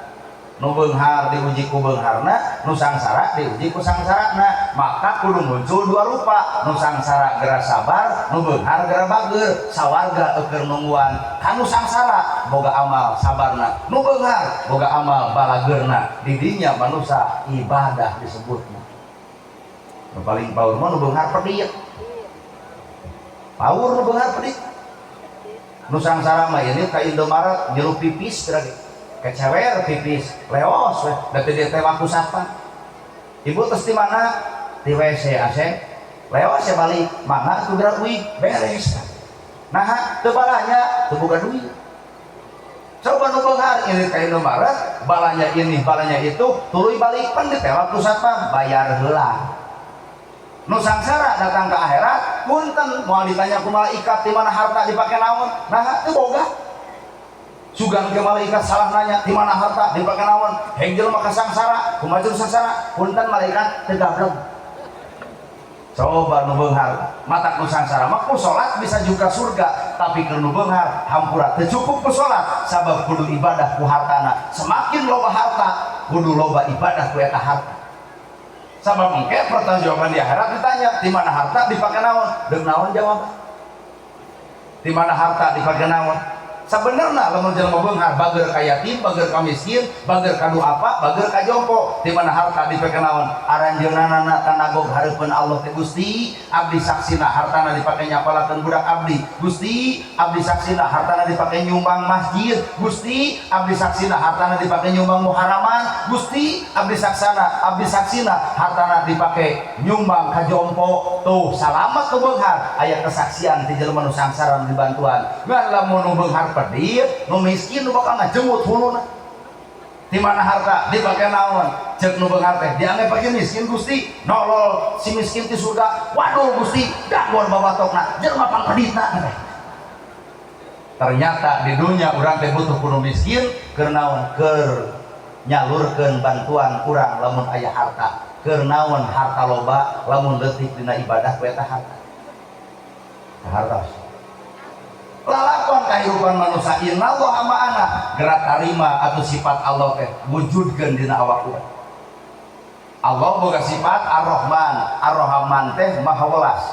Speaker 1: nu beunghar diuji ku beungharna nu sangsara diuji ku sangsarana maka kudu muncul dua rupa nu sangsara geura sabar nu beunghar geura bager sawarga eukeun nungguan kanu sangsara boga amal sabarna nu beunghar boga amal balageurna di dinya manusia ibadah disebutna paling power mah nu beunghar pediet power nu beunghar pediet nu sangsara mah ini ka Indomaret nyerup pipis kira kecewer pipis leos we da teu dieu teh waktu sapa ibu tos di mana di WC ase leos ya balik mangga tu geura uig beres nah teu balanya teu boga duit coba nu beunghar ini ka Indomaret balanya ini balanya itu tuluy balik pan di teh waktu sapa bayar heula nu sangsara datang ke akhirat punten moal ditanya ku malaikat di mana harta dipake naon nah teu boga sugan ke malaikat salah nanya di mana harta dipake naon heng jelema ka sangsara kumaha sangsara punten malaikat teu gableng coba nu beunghar matak nu sangsara mah ku salat bisa juga surga tapi keur nu beunghar hampura teu cukup ku salat sabab kudu ibadah ku hartana semakin loba harta kudu loba ibadah ku eta harta sabab engke pertanggungjawaban di akhirat ditanya di mana harta dipake naon deung naon jawab di mana harta dipake naon sebenarnya lamun jelema beunghar bager ka yatim bager ka miskin bager ka duafa bager ka jompo di mana harta dipake naon aranjeunana tanagog hareupeun Allah teh Gusti abdi saksina hartana dipake nyapalakeun budak abdi Gusti abdi saksina hartana dipake nyumbang masjid Gusti abdi saksina hartana dipake nyumbang muharaman Gusti abdi saksina hartana dipake nyumbang ka jompo tuh salamet tu beunghar aya kesaksian ti jelema nu sangsara nu dibantuan ngan lamun nu beunghar pediet nu miskin nu bakal ngajemut huluna di mana harta dipake naon cek nu beunghar teh dianggap pake miskin Gusti nolol si miskin ti surga waduh Gusti gangguan babatokna jelema pangkeditna ternyata di dunia urang teh butuh kudu miskin keur naon, keur nyalurkeun bantuan urang lamun aya harta, keur naon harta loba lamun leutik dina ibadah ku eta harta. Harta lalakon kahirupan manusia innallaha ma'ana gerak tarima atau sifat Allah teh wujudkeun dina awak urang. Allah boga sifat Ar-Rahman, Ar-Rahman teh maha welas.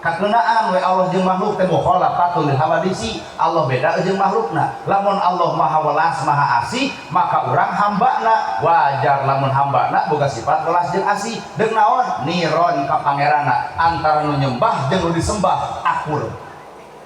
Speaker 1: Kakeunaan we Allah jeung makhluk teh mukhalaqatul hawadisi. Allah beda jeung makhlukna. Lamun Allah maha welas, maha asih, maka urang hambana wajar lamun hambana boga sifat welas jeung asih. Deuk naon? Niron ka pangeranna. Antara nu nyembah jeung nu disembah akur.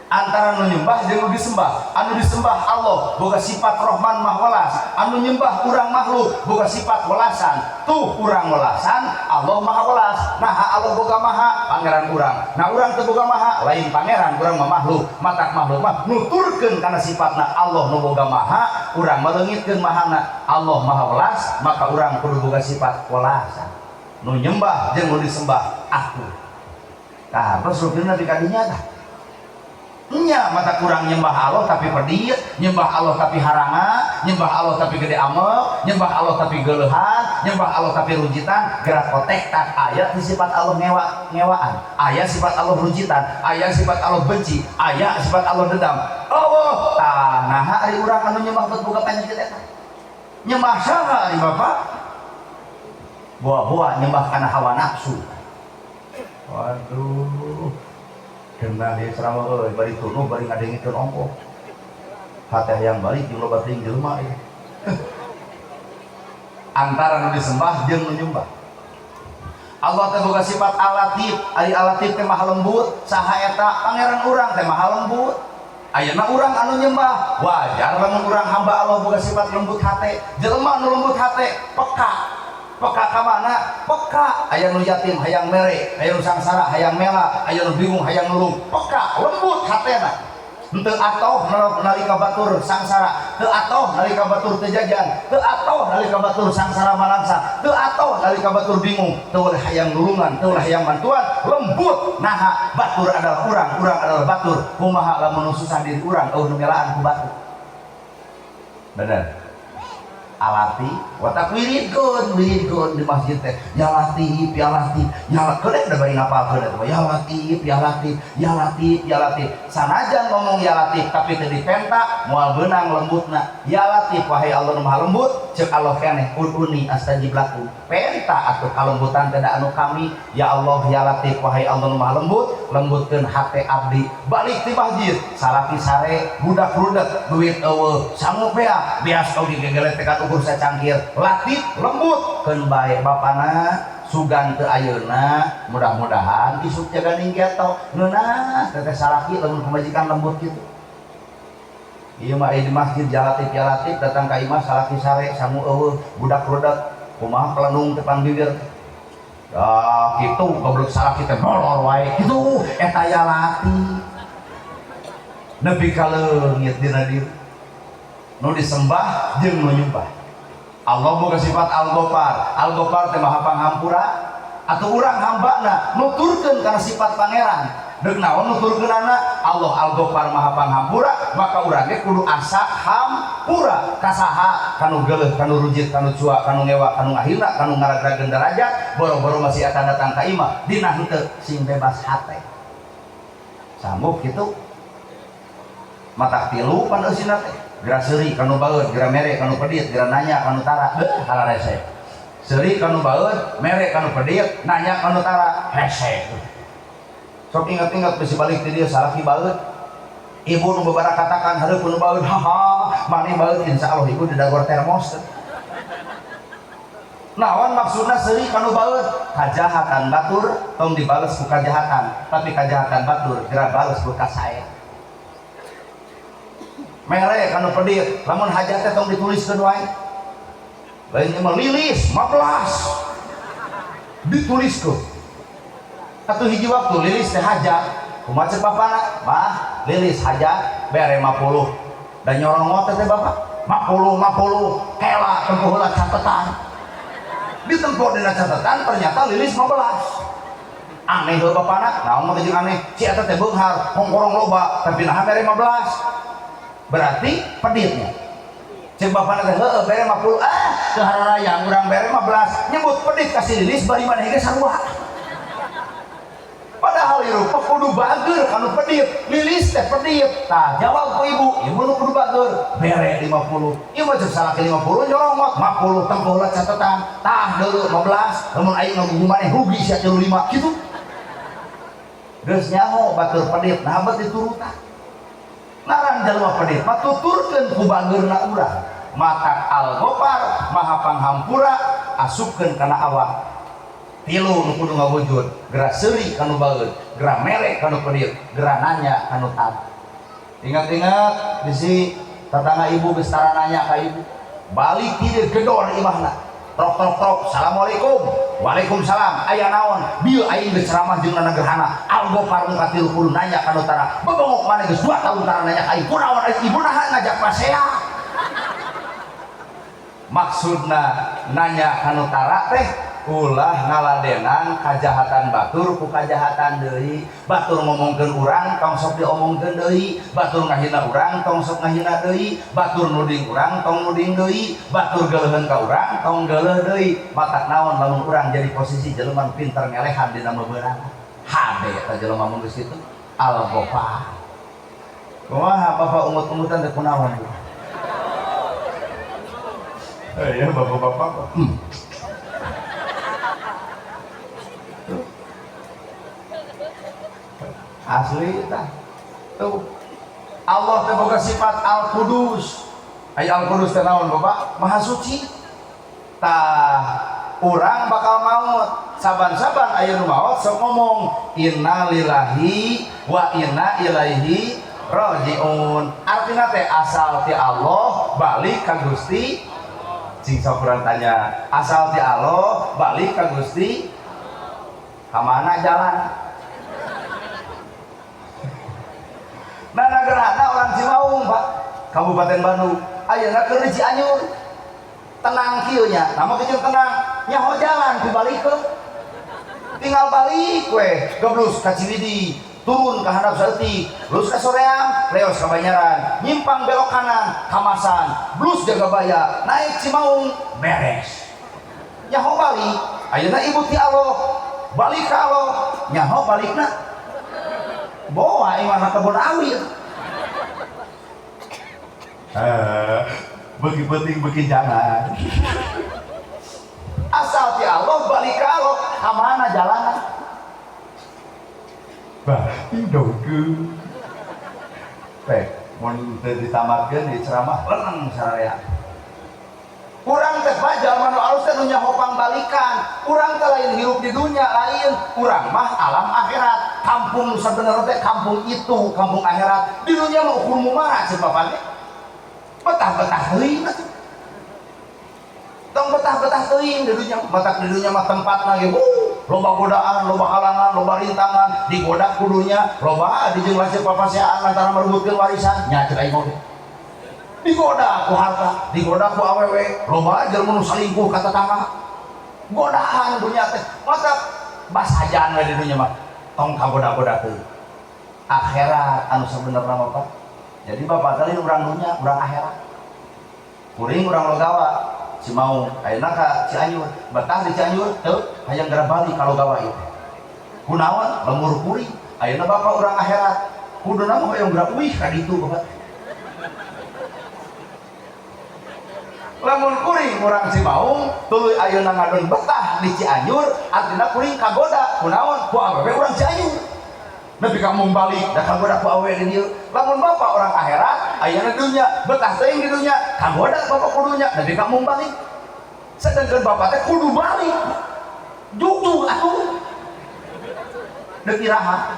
Speaker 1: Antara nu nyembah jeung nu disembah, anu disembah Allah boga sifat Rahman mah welas, anu nyembah urang makhluk boga sifat welasan. Tuh urang welasan, Allah maha welas. Nah Allah boga maha, pangeran urang. Nah urang teu boga maha, lain pangeran, urang mah makhluk. Matak makhluk mah nuturkeun kana sifatna Allah nu boga maha, urang maleungitkeun mahana. Allah maha welas, maka urang kudu boga sifat welasan. Nu nyembah jeung nu disembah aku. Tah terus rupina di kadinya tah. Nya mata kurang nyembah Allah tapi pedih, nyembah Allah tapi haranga, nyembah Allah tapi gede amel, nyembah Allah tapi geulehan, nyembah Allah tapi rujitan, gerak kotek tak aya sifat Allah ngewaan, aya sifat Allah rujitan, aya sifat Allah benci, aya sifat Allah dendam. Allah nah ari urang anu nyembah bet boga penyakit eta. Nyembah saha ari Bapak? Buah-buah nyembah kana hawa nafsu. Waduh. Kena di serama bari tunu bari ngadengikeun ongko. Hate yang balik jeung loba teuing jelema ieu. Antara nu disembah jeung nu nyembah. Allah teh boga sifat Al-Latif, ari Al-Latif teh maha lembut, saha eta pangeran urang teh maha lembut. Ayeuna urang anu nyembah, wajar lamun urang hamba Allah boga sifat lembut hate. Jelema nu lembut hate peka. Peka ka mana? Peka. Aya nu yatim hayang mere, aya nu sangsara hayang mela, aya nu bingung hayang nulung. Peka, lembut hatena. Henteu atoh nalika batur sangsara, teu atoh nalika batur teu jajan, teu atoh nalika batur sangsara malangsa, teu atoh nalika batur bingung, teu ulah hayang nulungan, teu ulah hayang bantuan, lembut. Naha batur adalah urang, urang adalah batur. Kumaha lamun susah diri urang eueuh nu melaan ku batur. Bener. Alati, watak wiridkeun di masjid teh. Ya Latif, ya Latif, ya Latif. Keun da bari ngapalkeun eta ya Latif, ya Latif, ya Latif, ya Latif. Sanajan ngomong ya Latif tapi teu dipenta moal beunang lembutna. Ya Latif wahai Allah nu maha lembut, ceuk Allah keneh uduni astajib lakum. Penta atuh kalembutan teh anu kami. Ya Allah ya Latif wahai Allah nu maha lembut, lembutkeun hate abdi. Balik ti masjid, salaki sare, budak-budak duit eueuh, sangu bea, bias kau digegelet teh ukur sacangkir. Latif lembut keun bae bapana sugan teu ayeuna, mudah-mudahan isuk jaga ninggeto ngeunah teteh salaki lamun pamajikan lembut kitu. Ieu mah di masjid ya Latif datang ka imah salaki sare sangu eueuh budak-budak kumaha pelenung depan bibir. Ya kitu goblok salaki teh molor wae kitu eta ya Latif. Nepi ka leungit dina dieu. Nu disembah jeung nu nyembah. Allah boga sifat Al-Ghafar. Al-Ghafar teh maha panghampura. Atuh urang hambana nuturkeun kana sifat pangeran. Deuk naon nuturkeunana? Allah Al-Ghafar maha panghampura, maka urang ge kudu asa hampura ka saha? Kanu geuleuh, kanu rujit, kanu cua, kanu ngewa, kanu ngahina, kanu ngaragrageun derajat, boro-boro masih eta datang ka imah. Dina henteu sing bebas hate. Sanggup kitu. Matak tilu pan eusina teh. Gerak seuri kanu baeud, gerak mere kanu pedit, gerak nanya kanu tara, halarese. Seuri kanu baeud, mere kanu pedit, nanya kanu tara, hese. Sok ingat-ingat bisi balik ti dieu salaki baeud. Ibu nu babara katakan hareup nu baeud, haha, mani baeud insyaallah ibu di dagor termos. Naon maksudna seuri kanu baeud? Kajahatan batur tong dibales ku kajahatan, tapi kajahatan batur geura bales ku kasaya. Mere kanu pedit, lamun hajat teh tong dituliskeun wae. Lain mah lilis 15. Dituliskeun. Atuh hiji waktu lilis teh hajat, kumaha ceuk bapana? Mah, lilis hajat bere 50. Da nyorongot teh Bapak, 50 kela tempuh heula catetan. Ditempuh dina catetan ternyata lilis 15. Aneh heuh bapana, naon mah jeung aneh? Si eta teh beunghar, hongkorong loba, tapi naha bere 15. berarti peditnya. Cek bapak nanti bere 50 ke hararaya urang bere 15 nyebut pedit kasih lilis bari maneh ge sarua. Padahal ieu kudu bager kanu pedit, lilis teh pedit. Tah jawab ku ibu, ibu nu kudu bager, bere 50. Ieu mah cek salaki 50 nyorongot 50 tempoh catatan. Tah deuleu 15, lamun aing ngagugu maneh rugi sia 5 kitu. Geus nyaho batur pedit, nah bet diturutan. Naran jalma pedit mah tuturkeun ku bageurna urang. Matak al-ghafar maha panghampura asupkeun kana awak. Tilu nu kudu ngawujud, gerak seuri kanu baeud, gerak mere kanu pedit, gerak nanya kanu tad. Ingat-ingat bisi tetangga ibu geus tara nanya ka ibu. Balik ti gedor imahna. Trok, assalamualaikum, waalaikumsalam, aya naon, bieu aing geus ceramah jeung nanagerhana, al-ghafar nu katilu kudu nanya kanu tara, bebengok maneh geus 2 tahun tara nanya ka aing, kunaon ibu naha ngajak pasea. Maksudna nanya kanu tara teh ulah ngaladenan kajahatan batur ku kajahatan deui. Batur ngomongkeun urang tong sok diomongkeun deui, batur ngahina urang tong sok ngahina deui, batur nuding urang tong nuding deui, batur geuleuheun ka urang tong geuleuh deui. Matak naon lamun urang jadi posisi jelema pinter ngelehan dina meubeurang. Hade eta jelema mun geus kitu al-ghafar. Kumaha bapak umut-umutan teh kunaon? Ya bapak-bapak. Asli tah tuh Allah teh boga sifat al-qudus. Aya al-qudus teh naon bapak? Maha suci. Tah urang bakal maut saban-saban aya nu maot sok ngomong inna lillahi wa inna ilaihi rajiun. Artina teh asal ti Allah balik ka Gusti. Cing sakuran tanya asal ti Allah balik ka Gusti ka mana jalan? Nah nagerana orang Cimaung Pak, Kabupaten Bandung, ayeuna keur di Cianjur. Tenang kieu nya, nama kecil tenang, nyaho jalan ku balik ke. Tinggal balik we, geblus ka Ciwidey, turun ka handap saeutik, lurus ka Soreang, leos ka Banyaran, nyimpang belok kanan, Kamasan, blus Jagabaya, naik Cimaung, beres. Nyaho balik, ayeuna ibu ti Allah, balik ka Allah, nyaho balikna bawa imana kebun awil. Bagi penting bagi jangan. Asal ti Allah balik ka Allah, ka mana jalanan? Bah, indogkeun. Teh, mun teu ditamatkeun di ceramah leneng sararea. Urang teh bajal manu alus teh nu nyaho pangbalikan. Urang teh lain hirup di dunia lain, urang mah alam akhirat. Kampung sebenarnya teh kampung itu, kampung akhirat. Di dunia mah ukur mumara cenah bapak teh. Betah-betah teuing atuh. Tong betah-betah teuing di dunia, matak di dunia mah tempat lagi. Loba godaan, loba halangan, loba rintangan, digoda kudunya, loba dijeng lanceuk papaseaan lantaran merebutkeun warisan. Nya ceuk aing mah digoda ku harta, digoda ku awewe, loba jelema nu salingkuh ka tetangga. Godaan dunia teh, mata basajan we di dunia mah. Tong kagoda-goda teuing. Akhirat anu sabenerna mah Pak. Jadi bapak tadi urang dunia, urang akhirat. Kuring urang Logawa, Cimaung, ayeuna ka Cianjur, betah di Cianjur, teu hayang gara bali ka Logawa ieu. Kunaon? Lemur kuring. Ayeuna bapak urang akhirat. Kuduna mah hayang gara uih ka ditu bapak. Lamun kuring urang Cimaung tuluy ayeuna ngadon betah di Cianjur artina kuring kagoda kunaon ku awewe urang Cianjur nepi ka mung balik da kagoda ku awewe di dieu. Lamun bapak urang akhirat ayeuna dunya betah teuing di dunya kagoda bapak kudunya nepi ka mung balik. Sedangkan bapak teh kudu balik jugjug atuh deuk iraha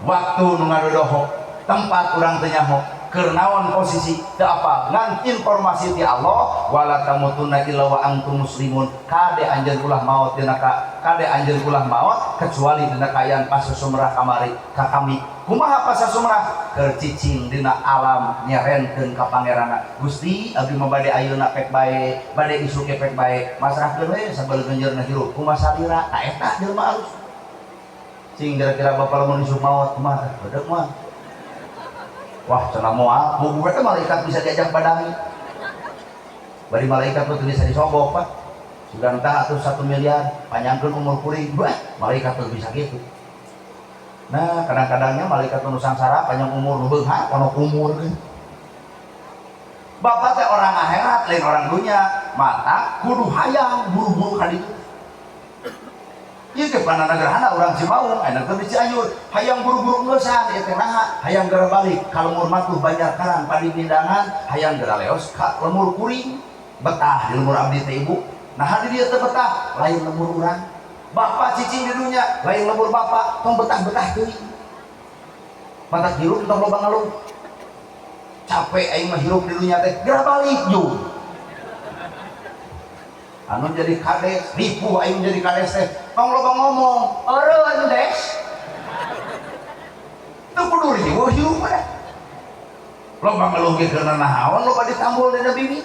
Speaker 1: waktu nu ngadodoho tempat urang teu nyaho keur naon posisi teu apa ngan informasi ti Allah wala tamutunna illa wa antum muslimun. Kade anjeun ulah maot dina kade anjeun ulah maot kecuali dina kayaan pasasumrah kamari ka kami. Kumaha pasasumrah? Keur cicing dina alam nyerenkeun ka pangeranna. Gusti abdi mah bade ayeuna pek bae, bade isu ke pek bae. Masrahkeun we sabeuleum genjeurna hirup. Kumaha salira? Ta eta jelema alus. Cing kira-kira bapak lamun isu maot kumaha? Bedeg mah. Wah cenah moal buku itu malaikat bisa diajak padangi bari malaikat itu bisa disogok Pak sudah entah atau 1 miliar panjangkan umur kuring bah malaikat tuh bisa gitu. Nah kadang-kadangnya malaikat nusangsara panjang umur beunghar kono umur gitu. Bapak teh orang akhirat lain orang dunia mata kudu hayang buru-buru ka ditu. Ieu ge panana gerhana urang Cimaung enak teh di Cianjur hayang buru-buru ngeusan ieu teh naha hayang geura balik ka lemur matuh Banjar Karang padi bindangan hayang geura leos ka lemur kuring betah di lemur abdi teh ibu. Nah di dieu teh betah lain lemur urang. Bapak cicing di dunia lain lemur bapak tong betah-betah teuing. Mata hirup tong loba ngeluh. Capek aing mah hirup di dunia teh geura balik ju. Anu jadi kades ripu aing jadi kades teh tong loba ngomong eureun des teu kudu riweuh hirup mah loba ngeluh ge keuna nahaon loba ditambul dina bibit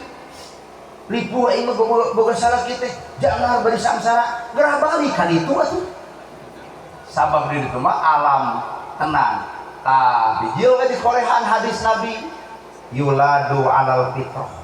Speaker 1: ripu aing mah boga salah kitu teh jangan bari samsara geura balik ka ditu atuh sabab di ditu mah alam tenang tah bijil we di korehan hadis Nabi yuladu alal fitrah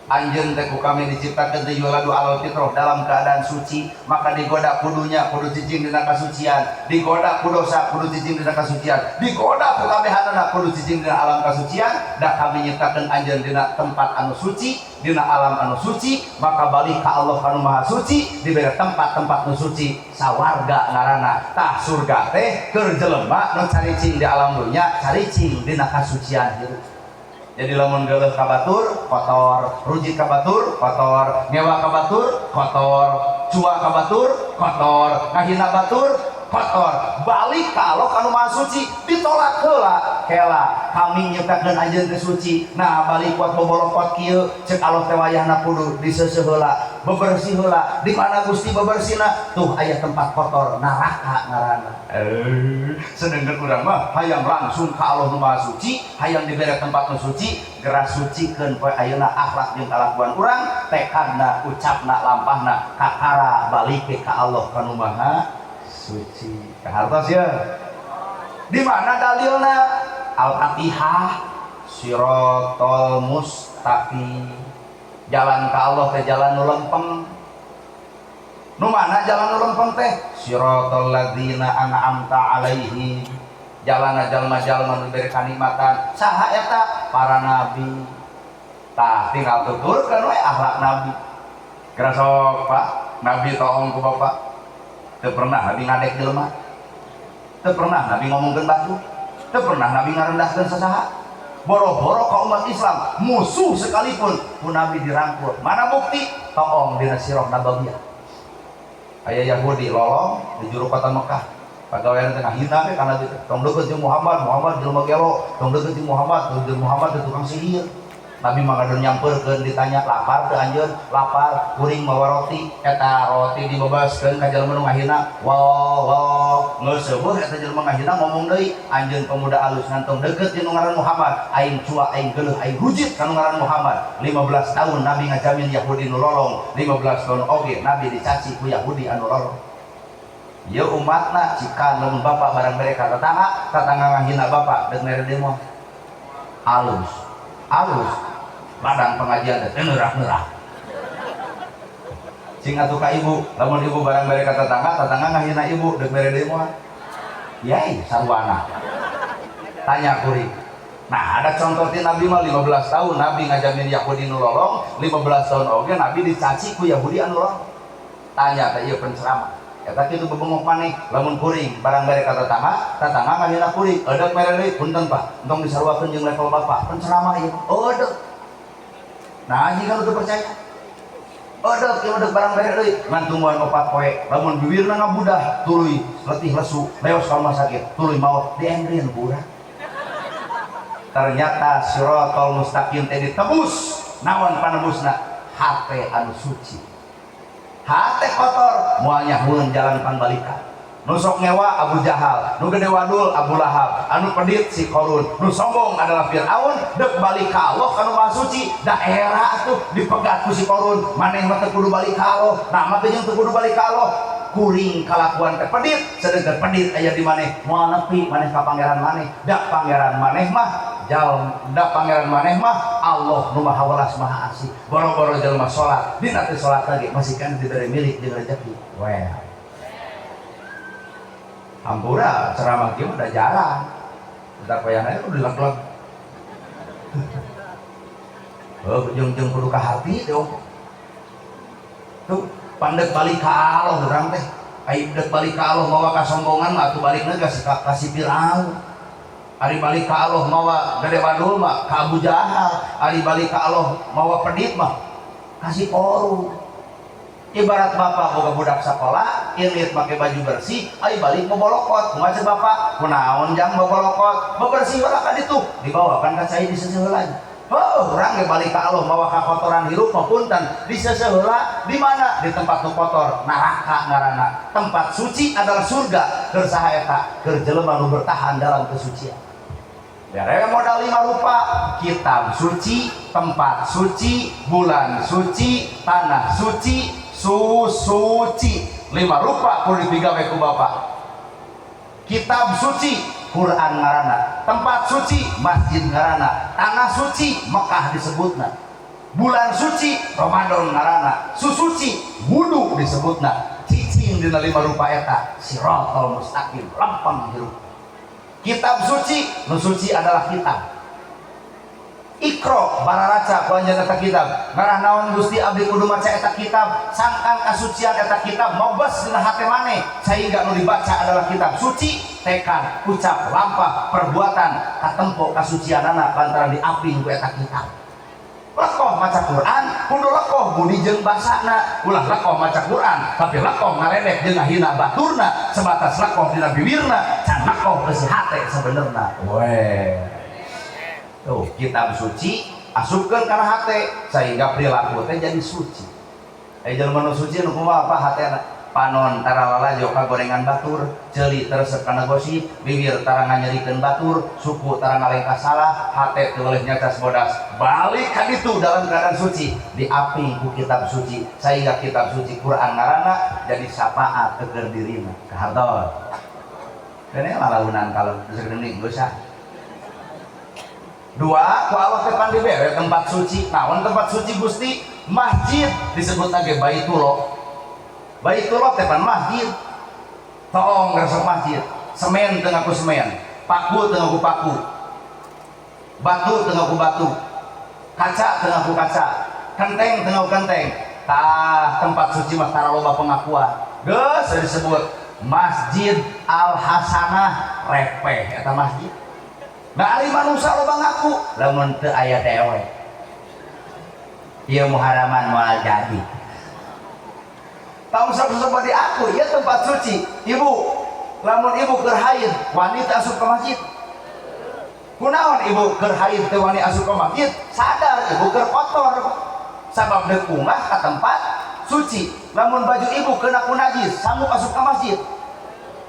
Speaker 1: anjeun teh ku kami diciptakeun teh yuladu alal fitrah dalam keadaan suci maka digoda kudunya kudu cicing dina kasucian digoda ku dosa kudu cicing dina kasucian digoda ku kabehanana kudu cicing dina alam kasucian da kami nyiptakeun anjeun dina tempat anu suci dina alam anu suci maka balik ka Allah anu maha suci dibere tempat-tempat anu suci sawarga ngaranna tah surga teh keur jelema nu caricing di alam dunya caricing dina kasucian hirup. Jadi lamun geuleuh ka batur kotor, ruji ka batur kotor, ngewa ka batur kotor, cua ka batur kotor, ngahina batur kotor. Balik ka Allah anu maha suci ditolak heula kela kami nyiptakeun anjeun teh suci. Nah balik kuat bobolokot kieu ceuk Allah teh wayahna kudu diseuseuh heula, bebersih heula. Di mana Gusti bebersihna? Tuh aya tempat kotor neraka ngaranna. Sedengkeun urang mah hayang langsung ka Allah nu maha suci, hayang dibere tempat nu suci, geura sucikeun poe ayeuna akhlak jeung kalakuan urang, tekadna, ucapna, lampahna kakara balik ka Allah kanu maha suci. Kahartos ya. Di mana dalilna? Al-Fatihah, Siratal Mustaqim. Jalan ka Allah teh jalan nu lempeng. Nu mana jalan nu lempeng teh? Siratal ladzina an'amta alaihim. Jalan jalma-jalma nu diberi kanikmatan. Saha eta? Para nabi. Tah tinggal tuturkeun we akhlak nabi. Geura sok Pak, nabi toong ku Bapak. Teu pernah nabi ngadek jelema. Teu pernah nabi ngomongkeun batu. Teu pernah nabi ngarendahkeun sasaha. Boro-boro ka umat Islam musuh sekalipun ku nabi dirangkul. Mana bukti? Toong dina sirah nabawiyah. Aya Yahudi lolong di juru kota Mekah. Pagawean teh ngahina we kana dieu. Tong deukeut jeung Muhammad, Muhammad jelema gelo. Tong deukeut jeung Muhammad, Muhammad teh tukang sihir. Nabi manggadon nyamperkeun ditanya lapar teu anjeun? Lapar, kuring mawa roti. Eta roti dibebaskeun ka jelema nu ngahina. Wow, geus seueuh eta jelema ngahina ngomong deui, anjeun pemuda alus ngantong deukeut jeung nu ngaran Muhammad. Aing cua, aing geuleuh, aing rujit ka nu ngaran Muhammad. 15 tahun Nabi ngajamin Yahudi nu lolong. 15 tahun oge Nabi dicaci ku Yahudi anu lolong. Ya umatna jika lamun bapak barang mereka tetangga ngahina bapak deuk mere demo. Alus ladang pengajian teh neurah-neurah cing atuh ka ibu lamun ibu barang mereka tetangga ngahina ibu deuk mere demo yai sarwana tanya kuring. Nah ada contoh ti Nabi mah 15 tahun Nabi ngajamin Yahudi nu lolong 15 tahun oge Nabi dicaci ku Yahudi anu lolong. Tanya teh ieu penceramah eta kitu bebengok maneh lamun kuring barang mereka tetangga ngahina kuring eudeuh mere deui punten Pak entong disarwakeun jeung level Bapak penceramah ieu eudeuh. Nah jika lu percaya eudeuh kieu eudeuh barang mere deui ngan tungguan 4 poe lamun bibirna ngabudah tuluy letih lesu leos ka rumah sakit tuluy maot diengrin budak. Ternyata Siratal Mustaqim teh ditebus naon panebusna? Hate anu suci. Hate kotor moal nyahueun jalan pangbalikan. Nu sok ngewa Abu Jahal, nu gede wadul Abu Lahab, anu pedit si Qarun, nu sombong adalah Firaun, deuk balik ka Allah kanu maha suci. Daerah tuh dipegat ku si Qarun, maneh mah teu kudu balik ka Allah. Nah mah teh jeung teu kudu balik ka Allah. kuring kalakuan teh pedit sedengkeun pedit aya di maneh moal nepi maneh ka pangeran maneh dak pangeran maneh mah dak pangeran maneh mah Allah nu maha welas maha asih boro-boro jelema salat dina teh salat lagi masih kan diberi milik jeung rezeki well hampura ceramah kieu udah jarang udah payahna itu dilag-lag jeung kudu ka hati tuh pandek balik ka Allah urang teh ai dek balik ka Allah mawa kasombongan mah atuh balikna ka si Firaun ari balik ka Allah mawa gede badul mah ka Abu Jahal ari balik ka Allah mawa pedit mah kasih koru ibarat bapak boga budak sekolah irit pakai baju bersih ai balik bobolokot kumaha bapak kunaon jang bobolokot bebersih heula ka ditu dibawakan ka cai diseuseuleuan. Oh, orang ge balik ka Allah mawa ka kotoran hirup mapunten diseuseula di mana di tempat nu kotor neraka ngaranna tempat suci adalah surga keur saha eta keur jelema nu bertahan dalam kesucian bere modal 5 rupa kitab suci tempat suci bulan suci tanah suci suci 5 rupa kudu digawe ku bapak kitab suci Quran ngaranna tempat suci masjid ngaranna tanah suci Mekah disebutna bulan suci Ramadan ngaranna suci wudu disebutna cicing dina 5 rupa eta siratal mustaqim lempeng hirup kitab suci nu suci adalah kitab Ikro bararaca kuanjana eta kitab ngarah naon Gusti abdi kudu maca eta kitab sangkan kasucian eta kitab mobes dina hate maneh sehingga nu dibaca adalah kitab suci tekad ucap lampah perbuatan katempo kasucianana lantaran diaping ku eta kitab lekoh maca Quran kudu lekoh budi jeung basana ulah lekoh maca Quran tapi lekoh ngaledek jeung ngahina baturna sebatas lekoh dina bibirna can lekoh ke si hate sabenerna we tuh kitab suci asupkeun kana hate sehingga perilaku teh jadi suci jelema nu suci nu kumaha apa hatena panon tara lalajo ka gorengan batur ceuli teresep kana gosip bibir tara nganyerikeun batur suku tara ngalengka salah hate teu boleh nyacas bodas balik ka ditu dalam keadaan suci diapi ku kitab suci sehingga kitab suci Quran ngaranna jadi syafaat keur dirina kahardol kene lalaunan kalau geus dosa dua ku Allah tepan dibere tempat suci naon tempat suci Gusti masjid disebut lagi Baitullah tepan masjid tong resep masjid semen teu ngaku semen paku teu ngaku paku batu teu ngaku batu kaca teu ngaku kaca kenteng teu ngaku kenteng tah tempat suci mah tara loba pengakuan geus disebut Masjid Al Hasanah repeh eta masjid nah ari manusia loba ngaku lamun teu aya dewe ieu muharaman moal jadi tahu sabu-sabu di aku ieu tempat suci ibu lamun ibu keur haid wani teu asup ka masjid kunaon ibu keur haid teu wani asup ka masjid sadar ibu keur kotor sabab deuk ungah ka tempat suci lamun baju ibu kena ku najis sanggup asup ka masjid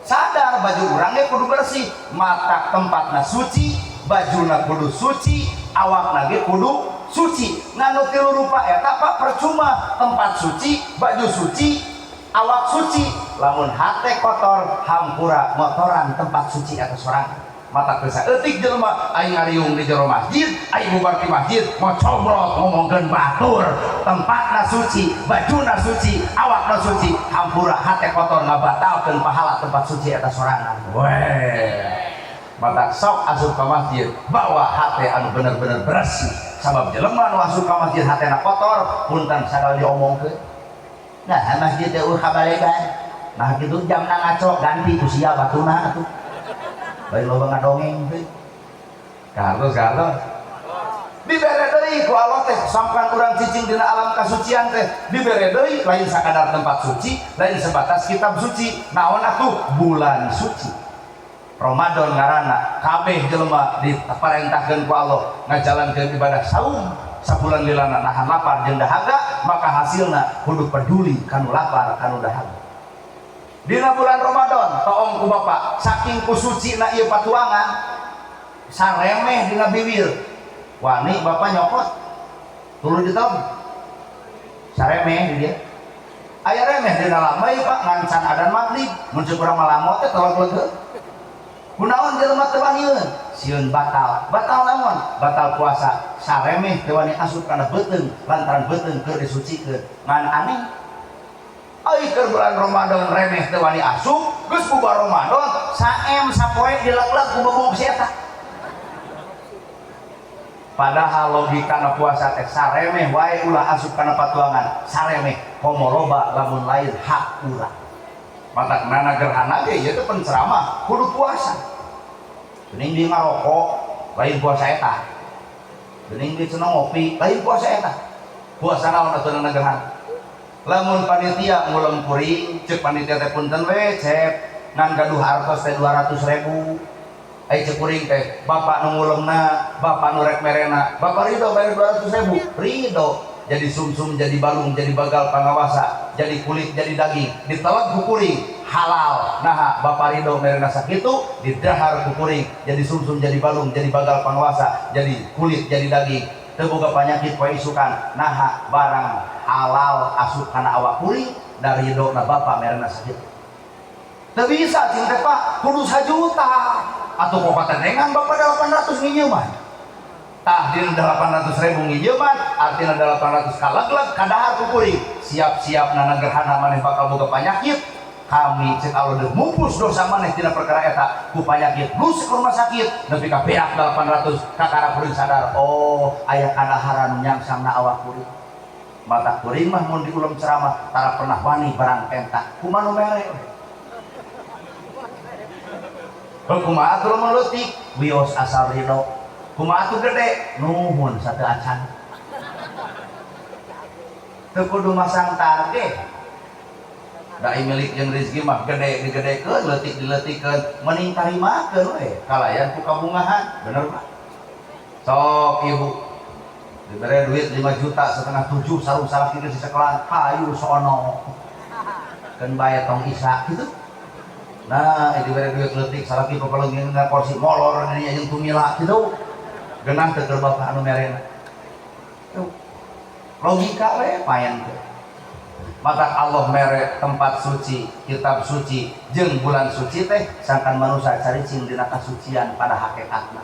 Speaker 1: sadar baju urang ge kudu bersih mata tempatna suci bajuna kudu suci awakna ge kudu suci nganu tilu rupa eta pak percuma tempat suci baju suci awak suci lamun hate kotor hampura motoran tempat suci atas orang mata kesa eutik jelema aing ngariung di jero masjid aing bubar di masjid mau cobrot ngomongkeun batur tempatna suci bajuna suci awakna suci hampura hate kotor ngabatalkeun pahala tempat suci eta sorangan weh mata sok asup ka masjid bawa hate anu bener-bener bersih sabab jelema nu asup ka masjid hatena kotor punten sagala diomongkeun nah masjid teh kabalegan nah kitu jamna ngaco ganti usia batuna atuh baik loba ngadongeng teh kartos dibere deui ku Allah teh sampean urang cicing dina alam kasucian teh dibere deui lain sakadar tempat suci lain sebatas kitab suci naon atuh bulan suci Ramadan ngaranna kabeh jelema diparentahkeun ku Allah ngajalankeun ibadah saum sabulan lilana nahan lapar jeung dahaga maka hasilna kudu peduli kanu lapar kanu dahaga dina bulan Ramadan toong ku bapak saking kusuci na ieu patuangan saremeh dina bibir wani bapak nyokot tuluy ditong saremeh di dia aya remeh di dalam bayi Pak ngancan adan maghrib muncul kurang malamot teh tolak leugeut kunaon jelema teu waniun sieun batal naon batal puasa saremeh teu wani asup kana beuteung lantaran beuteung keur disucikeun ngan aneh ai keur bulan Ramadan remeh teu wani asup geus bubar Ramadan saem sapoe dilegleg ku bebuk si eta padahal logikana puasa teh saremeh wae ulah asup kana patuangan saremeh komo loba lamun lain hak urang mata kenana gerhana ge ieu teh penceramah kudu puasa geuning di ngarokok lain puasa eta geuning di cenah ngopi lain puasa eta puasa naon atuh na gerhana lamun panitia ngulem kuring ceuk panitia teh punten we cep ngan gaduh artos teh 200.000 ai ceuk kuring teh bapak nu ngulemna bapak nu rek merena bapak ridho bayar 200.000 ridho jadi sumsum jadi balung jadi bagal pangawasa jadi kulit jadi daging ditelag ku kuring halal nah bapak ridho merena sakitu didahar ku kuring jadi sumsum jadi balung jadi bagal pangawasa jadi kulit jadi daging teu boga panyakit poe isukan nah barang halal asup kana awak kuring dari ridona bapak merena sakitu teu bisa cing teh Pak kudu 1 juta atuh kok patendengan bapak 800 ngijeuman tah dina 800.000 ngijeuman artina 800 kalegleg kadahar ku kuring siap-siap nana gerhana maneh bakal boga panyakit kami cek Allah deuk mumpus dosa maneh tina perkara eta ku panyakit lus ke rumah sakit nepi ka beak 800 kakara kuring sadar oh aya kadaharan nyangsangna awak kuring mata kuring mah mun diulam ceramah tara pernah wani barang pentak kumaha nu mere kumaha atuh mun leutik wios asal ridho kumaha atuh gede nuhun sateu acan teu kudu masang target dai milik jeung rezeki mah gede digedekeun leutik dileutikeun mending tarimakeun we kalayan ku kabungahan bener Pak sok ibu dibere duit 5 juta setengah 7 sarung salaki di sekolah hayu sono keun bae tong isa gitu nah dibere duit leutik salaki papaleungin na porsi molor dinya jeung tumila gitu genang teu keur bapak anu merena logika we payan teh maka Allah mere tempat suci kitab suci jeung bulan suci teh sangkan manusia caricing dina kasucian pada hakikatna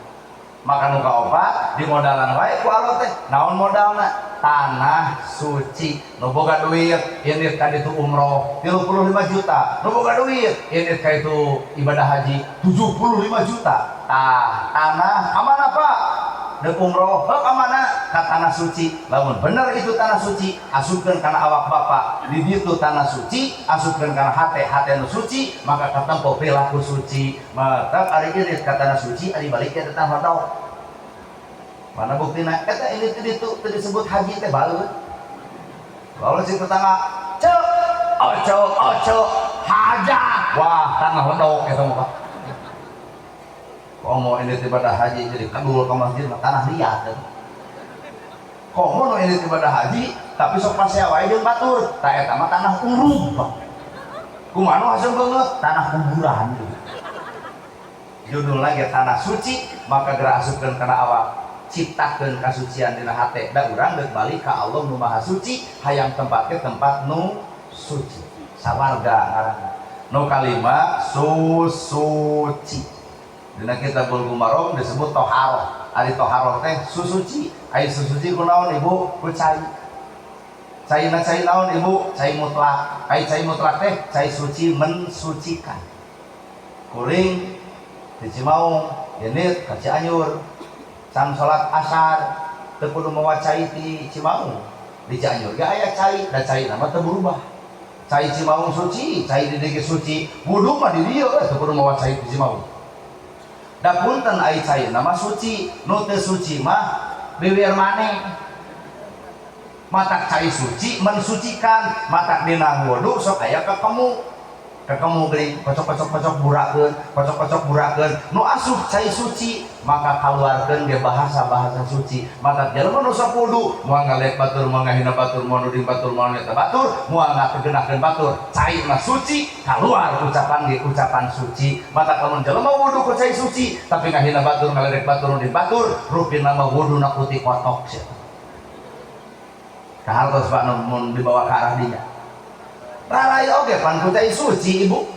Speaker 1: maka nu kaopat di modalan wae ku Allah teh naon modalna tanah suci nu boga duit ini ka ditu umroh 35 juta nu boga duit ini ka itu ibadah haji 75 juta tah tanah amanah Pak deuk umroh heuh amanah ka tanah suci lamun bener itu tanah suci asupkeun kana awak bapak di ditu tanah suci asupkeun kana hate nu suci maka katempo perilaku suci maka ari ieu ka tanah suci ari balik ke tanah hodok mana buktina eta ini teu disebut haji teh baeut kalau si tetangga ceu oco hajat wah tanah hodok eta mah komo ini ibadah haji jadi kadul ke masjid tanah liat kan komo ini ibadah haji tapi sok pasea wae jeung batur tah eta mah tanah urug kumaha hasil banget tanah kuburan judul lagi tanah suci maka geura asupkeun kana awak ciptakeun kasucian dina hate da urang deuk balik ka Allah nu maha suci hayang tempatnya tempat nu suci sawarga ngaranna nu kalima suci dina kitabul gumarom disebut toharoh ari toharoh teh susuci ai susuci kunaon ibu ku cai caina cai naon ibu cai mutlak ai cai mutlak teh cai suci mensucikan kuring di Cimaung ini ka Cianjur can salat asar teu kudu mawa cai di Cimaung di Cianjur ge aya cai da cai nama teu berubah cai Cimaung suci cai di dieu suci wudu mah di dieu teu kudu mawa cai di Cimaung da punten ai cai nama suci nu teu suci mah biwir maneh matak cai suci mensucikan matak dina wudu sok aya kakemu geuning kocok burakeun nu asuh cai suci maka kaluarkeun ge bahasa suci maka jelema nu sok wudu moal ngalek batur moal ngahina batur moal nuding batur moal eta batur moal ngageunahkeun batur cai na suci kaluar ucapan ge ucapan suci maka lamun jelema wudu ku cai suci tapi ngahina batur ngalek batur nuding batur rupina mah wuduna putih kotok sia kahartos Pak mun dibawa ke arah dinya rarai oge pan ku cai suci ibu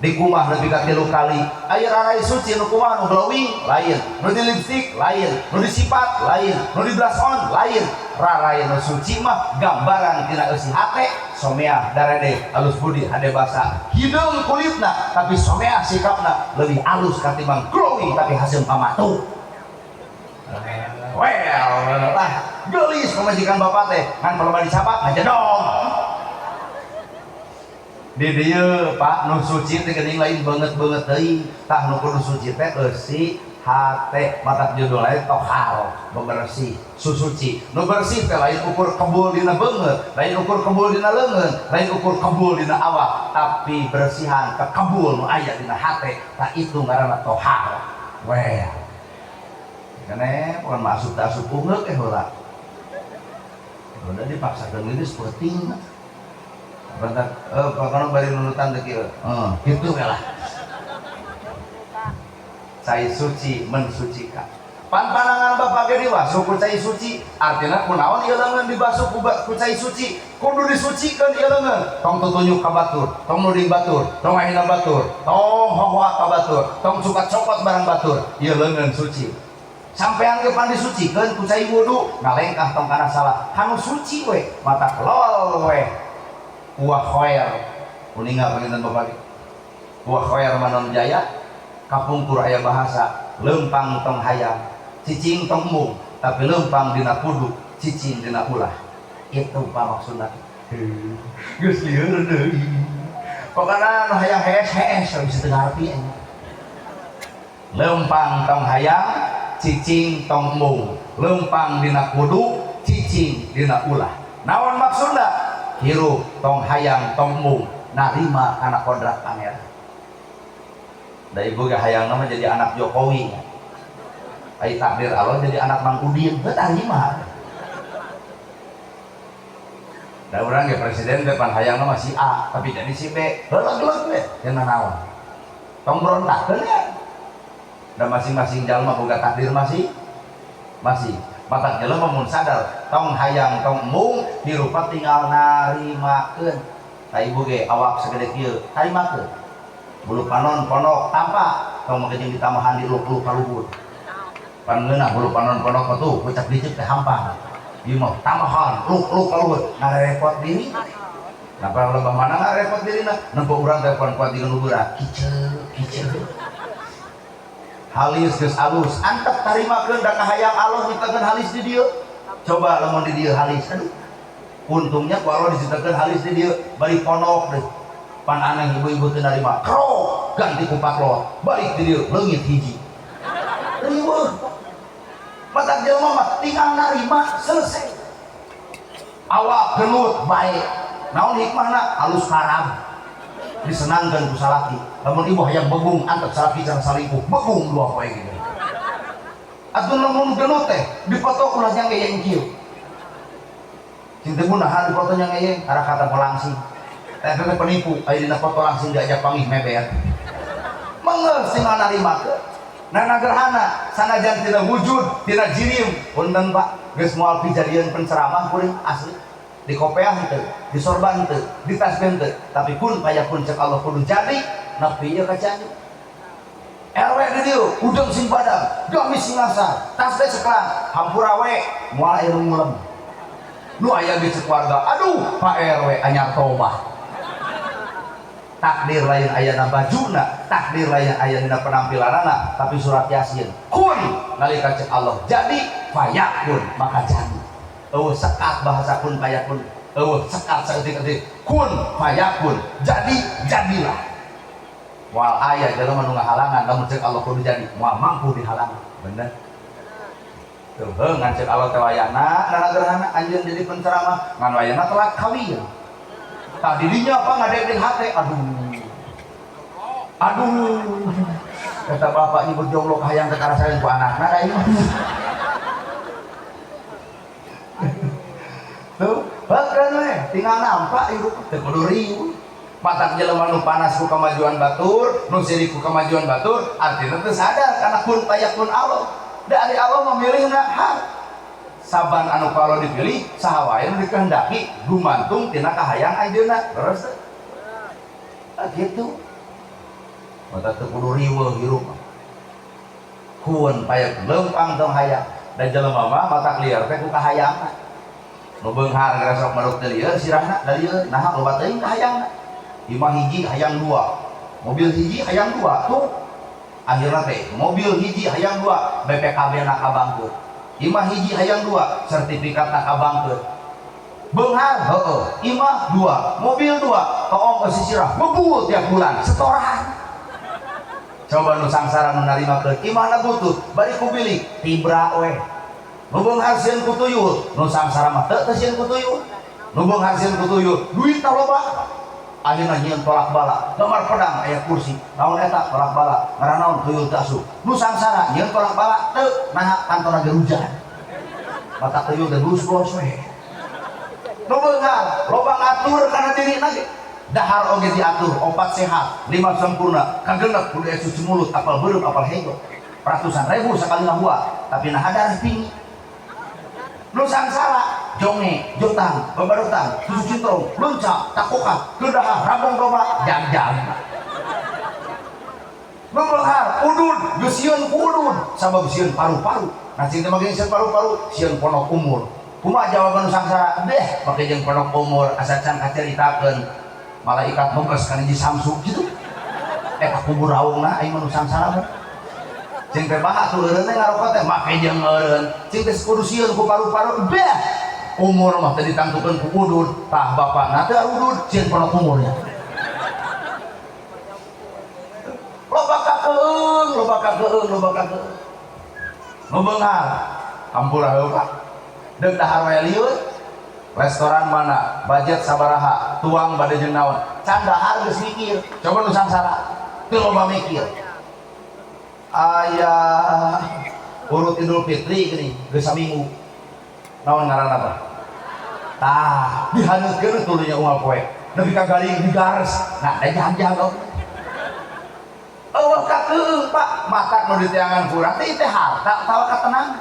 Speaker 1: di kumah lebih ka 3 kali aya rarai suci nu kumaha nu glowing lain nu di lipstick lain nu di sifat lain nu di blush on lain rarai nu suci mah gambaran tina eusi hate someah darede alus budi hade basa hideung kulitna tapi someah sikapna lebih alus katimbang glowing tapi hasil pamatu well lah gelis pemajikan bapak teh ngan paloba dicapak ngajedong di dieu Pak nu suci teh geuning lain banget deui tah nu kudu suci teh eusi hate matak judul lain tohar bersih susuci nu bersih teh lain ukur kebul dina beungeut lain ukur kebul dina leungeun lain ukur kebul dina awak tapi bersihan ke kebul nu aya dina hate tah itu ngaranna tohar weh kene bukan masuk tasuk ungeuk heula udah dipaksakeun geus penting bentar pokoknya bari nunutan teh kieu kitu we lah cai suci mensucikan pan panangan bapak ge dibasuh ku cai suci artina kunaon ieu leungeun dibasuh ku cai suci kudu disucikeun ieu leungeun tong tutunjuk ka batur tong nuding batur tong ahina batur tong hohoa ka batur tong sukat copot barang batur ieu leungeun suci sampean ge pan disucikeun ku cai wudu ngalengkah tong kana salah anu suci we mata lol we Wah khoer kuninga panginten bapak wah khoer manon jaya kapungkur aya bahasa lempang tong hayang cicing tong mung tapi lempang dina kudu cicing dina ulah itu pamaksudna geus lieur deui pokona nu hayang hees bisa teu ngarti lempang tong hayang cicing tong mung lempang dina kudu cicing dina ulah naon maksudna hirup tong hayang tong mung narima anak kodrat pangeran da ibu ge hayang nama jadi anak Jokowi ai takdir Allah jadi anak Mang Udin teu tarima da urang ge presiden teh pan hayang nama si A tapi jadi si B heuleug we cenah naon tong berontakkeun ya da masing-masing jalma boga takdir masih mata jelema mun sadar tong hayang tong mung hirupa tinggal narimakeun ka ibu ge awak sagede kieu tarimakeun bulu panon ponok tampak tong make jeung ditambahan di luk-luk kaluhur pan ngeunah bulu panon ponok atuh kucak dicek teh hampang ieu mah tambahan luk-luk kaluhur ngarepot diri napa lembah mana ngarepot dirina nempo urang telepon kuat dengan ubura kiceu halis geus alus antep tarimakeun da kahayang Allah nyiptakeun halis di dieu coba lamun di dieu halis aduh untungnya ku Allah diciptakeun halis di dieu bari ponok deui pan aneh ibu-ibu teu narima krok ganti ku paklot balik di dieu leungit hiji riweuh matak jelema mah tinggal narima selesai awak gelut bae naon hikmahna halus haram disenangkan ku salaki lamun ibu hayang begung antep salaki jeung salingkuh begung dua poe gitu atuh lamun gelut teh dipoto ulah nya ngeyeng kieu cinta gunahan dipoto nya ngeyeng arah kata pelangsing teh teh penipu aya dina foto langsung diajak pangih mebet meungeus sing narimakeun nana gerhana sanajan tina wujud tina jirim punten Pak geus moal pijadian penceramah kuring asli di kopeah henteu, di sorban henteu, di tasbih henteu, tapi kun payapun cek Allah kudu jadi nepi ieu ka jadi. RW di dieu, udeng sing padang, gamis sing ngasar, tasbih seklan, hampura we, moal aya nu ngulem. Nu aya di keluarga, aduh, Pak RW anyar tobah. Takdir lain aya na bajuna, takdir lain aya dina penampilanana, tapi surat Yasin. Kun nalika cek Allah jadi, fayakun maka jadi. Sekat bahasa kun fayakun sekat saeutik-eutik kun fayakun jadi jadilah wal aya jelema nu ngahalangan lamun ceuk Allah kudu jadi moal mampu dihalangan bener tuh ngan ceuk Allah teh wayahna nana gerhana anjeun jadi penceramah ngan wayahna telat kawin tah dirinya apa ngadeg hate aduh kata bapak ibu jomblo hayang teh karasakeun ku anakna da ieu tuh bahkan tinggal nampak ibu teu kudu riuh matak jelema nu panas ku kemajuan batur nu sirik ku kemajuan batur artina teu sadar kana kun payakun Allah da ari Allah memilihna hak saban anu kalau dipilih saha wae nu dikehendaki gumantung tina kahayang ajeuna terus gitu mata teu kudu riweuh hirup kuun payak leumpang tong hayang dan jelema mah mata liar teh ku kahayangna nu beunghar geus sok maruk teh lieur sirahna da lieur naha loba teuing kahayangna imah hiji hayang dua mobil hiji hayang dua tuh akhirna teh mobil hiji hayang dua BPKB na kabangkeut imah hiji hayang dua sertifikat na kabangkeut beunghar heueuh imah dua mobil dua kaom sisirah bebul tiap bulan setoran coba nu sangsara nu narimakeun imahna butut bari ku bilik tibra we nu beunghar sieun ku tuyul nu sangsara mah teu sieun ku tuyul nu beunghar sieun ku tuyul duitna loba akhirna nyieun tolak bala gambar pedang aya kursi naon eta tolak bala ngaranna naon tuyul teu asup nu sangsara nyieun tolak bala teu naha kantorna ge hujan mata tuyul teh bus-bus we nu beunghar loba ngatur kana dirina ge dahar oge diatur opat sehat 5 sempurna kagenep kudu suci mulut apal beureum apal hego ratusan ribu sakali ngahua tapi nah darah tinggi nu sangsara jonge jotang babadotan susu cintrong luncak takoka keudahar rabong loba jag-jag nu beunghar udud geus sieun ku udud sabab sieun paru-paru nah cinta mah sieun paru-paru sieun ponok umur kumaha jawaban nu sangsara deh make jeung ponok umur asa can kaceritakeun malaikat mengges kana di Samsu gitu eta kubur raungna aing mah nu sangsara mah cing teh baha tu eureun teh ngarokot teh make jeung eureun cing teh kudu sieun ku paru-paru beh umur mah teh ditangtukeun ku udud tah bapana teh udud sieun ponok umurnya loba kakeung nu beunghar hampura heuh Pak deuk dahar we lieur restoran mana budget sabaraha tuang bade jeung naon can dahar geus mikir coba nu sangsara teu loba mikir aya urut Idul Fitri geuning geus saminggu naon ngaranna tah tah dihaneutkeun tuluy nya unggal poe nepi ka galing digares nah da janjang eueuh kakeung Pak matak nu ditiangan kurang teh teh harta tawa katenangan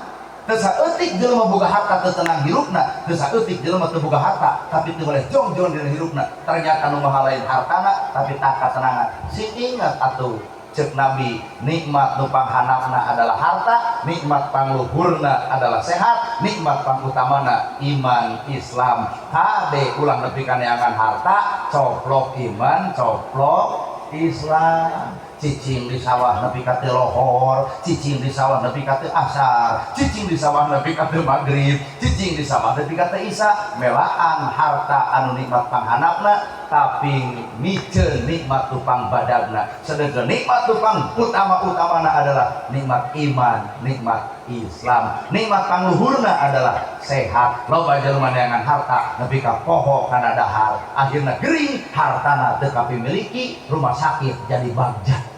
Speaker 1: teu saeutik jelema boga harta teu tenang hirupna teu saeutik jelema teu boga harta tapi teu boleh jong-jong dina hirupna ternyata nu maha lain hartana tapi tak katenangan sing ingat atuh ceuk Nabi nikmat nu panghanapna adalah harta nikmat pangluhurna adalah sehat nikmat pangutamana iman Islam hade ulah nepi ka neangan harta coplok iman coplok Islam cicing di sawah nepi ka teu lohor cicing di sawah nepi ka teu asar cicing di sawah nepi ka teu magrib cicing di sawah nepi ka teu isya melaan harta anu nikmat panghanapna tapi miceun nikmat tupang badagna sedangkan nikmat tupang utama-utamana adalah nikmat iman nikmat Islam nikmat pangluhurna adalah sehat loba jelema neangan harta nepi ka poho kana dahar akhirna gering hartana teu kapimiliki rumah sakit jadi bagja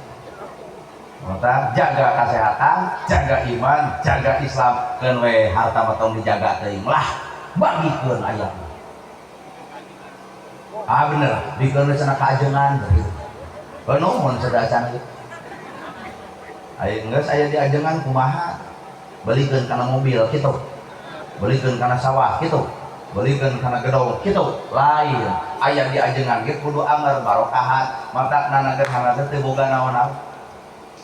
Speaker 1: maka jaga kesehatan, jaga iman, jaga Islam, keun we harta mah tong dijaga teuing lah, bagikeun aya. Ah bener, bikeun we cenah kaajengan gitu. Beuneu mun sada acan gitu. Aya geus aya di ajengan kumaha? Belikeun kana mobil kitu. Belikeun kana sawah kitu. Belikeun kana gedong kitu. Lain aya di ajengan ge kudu anger barokahan, mata nanageun hana teu boga naon-naon.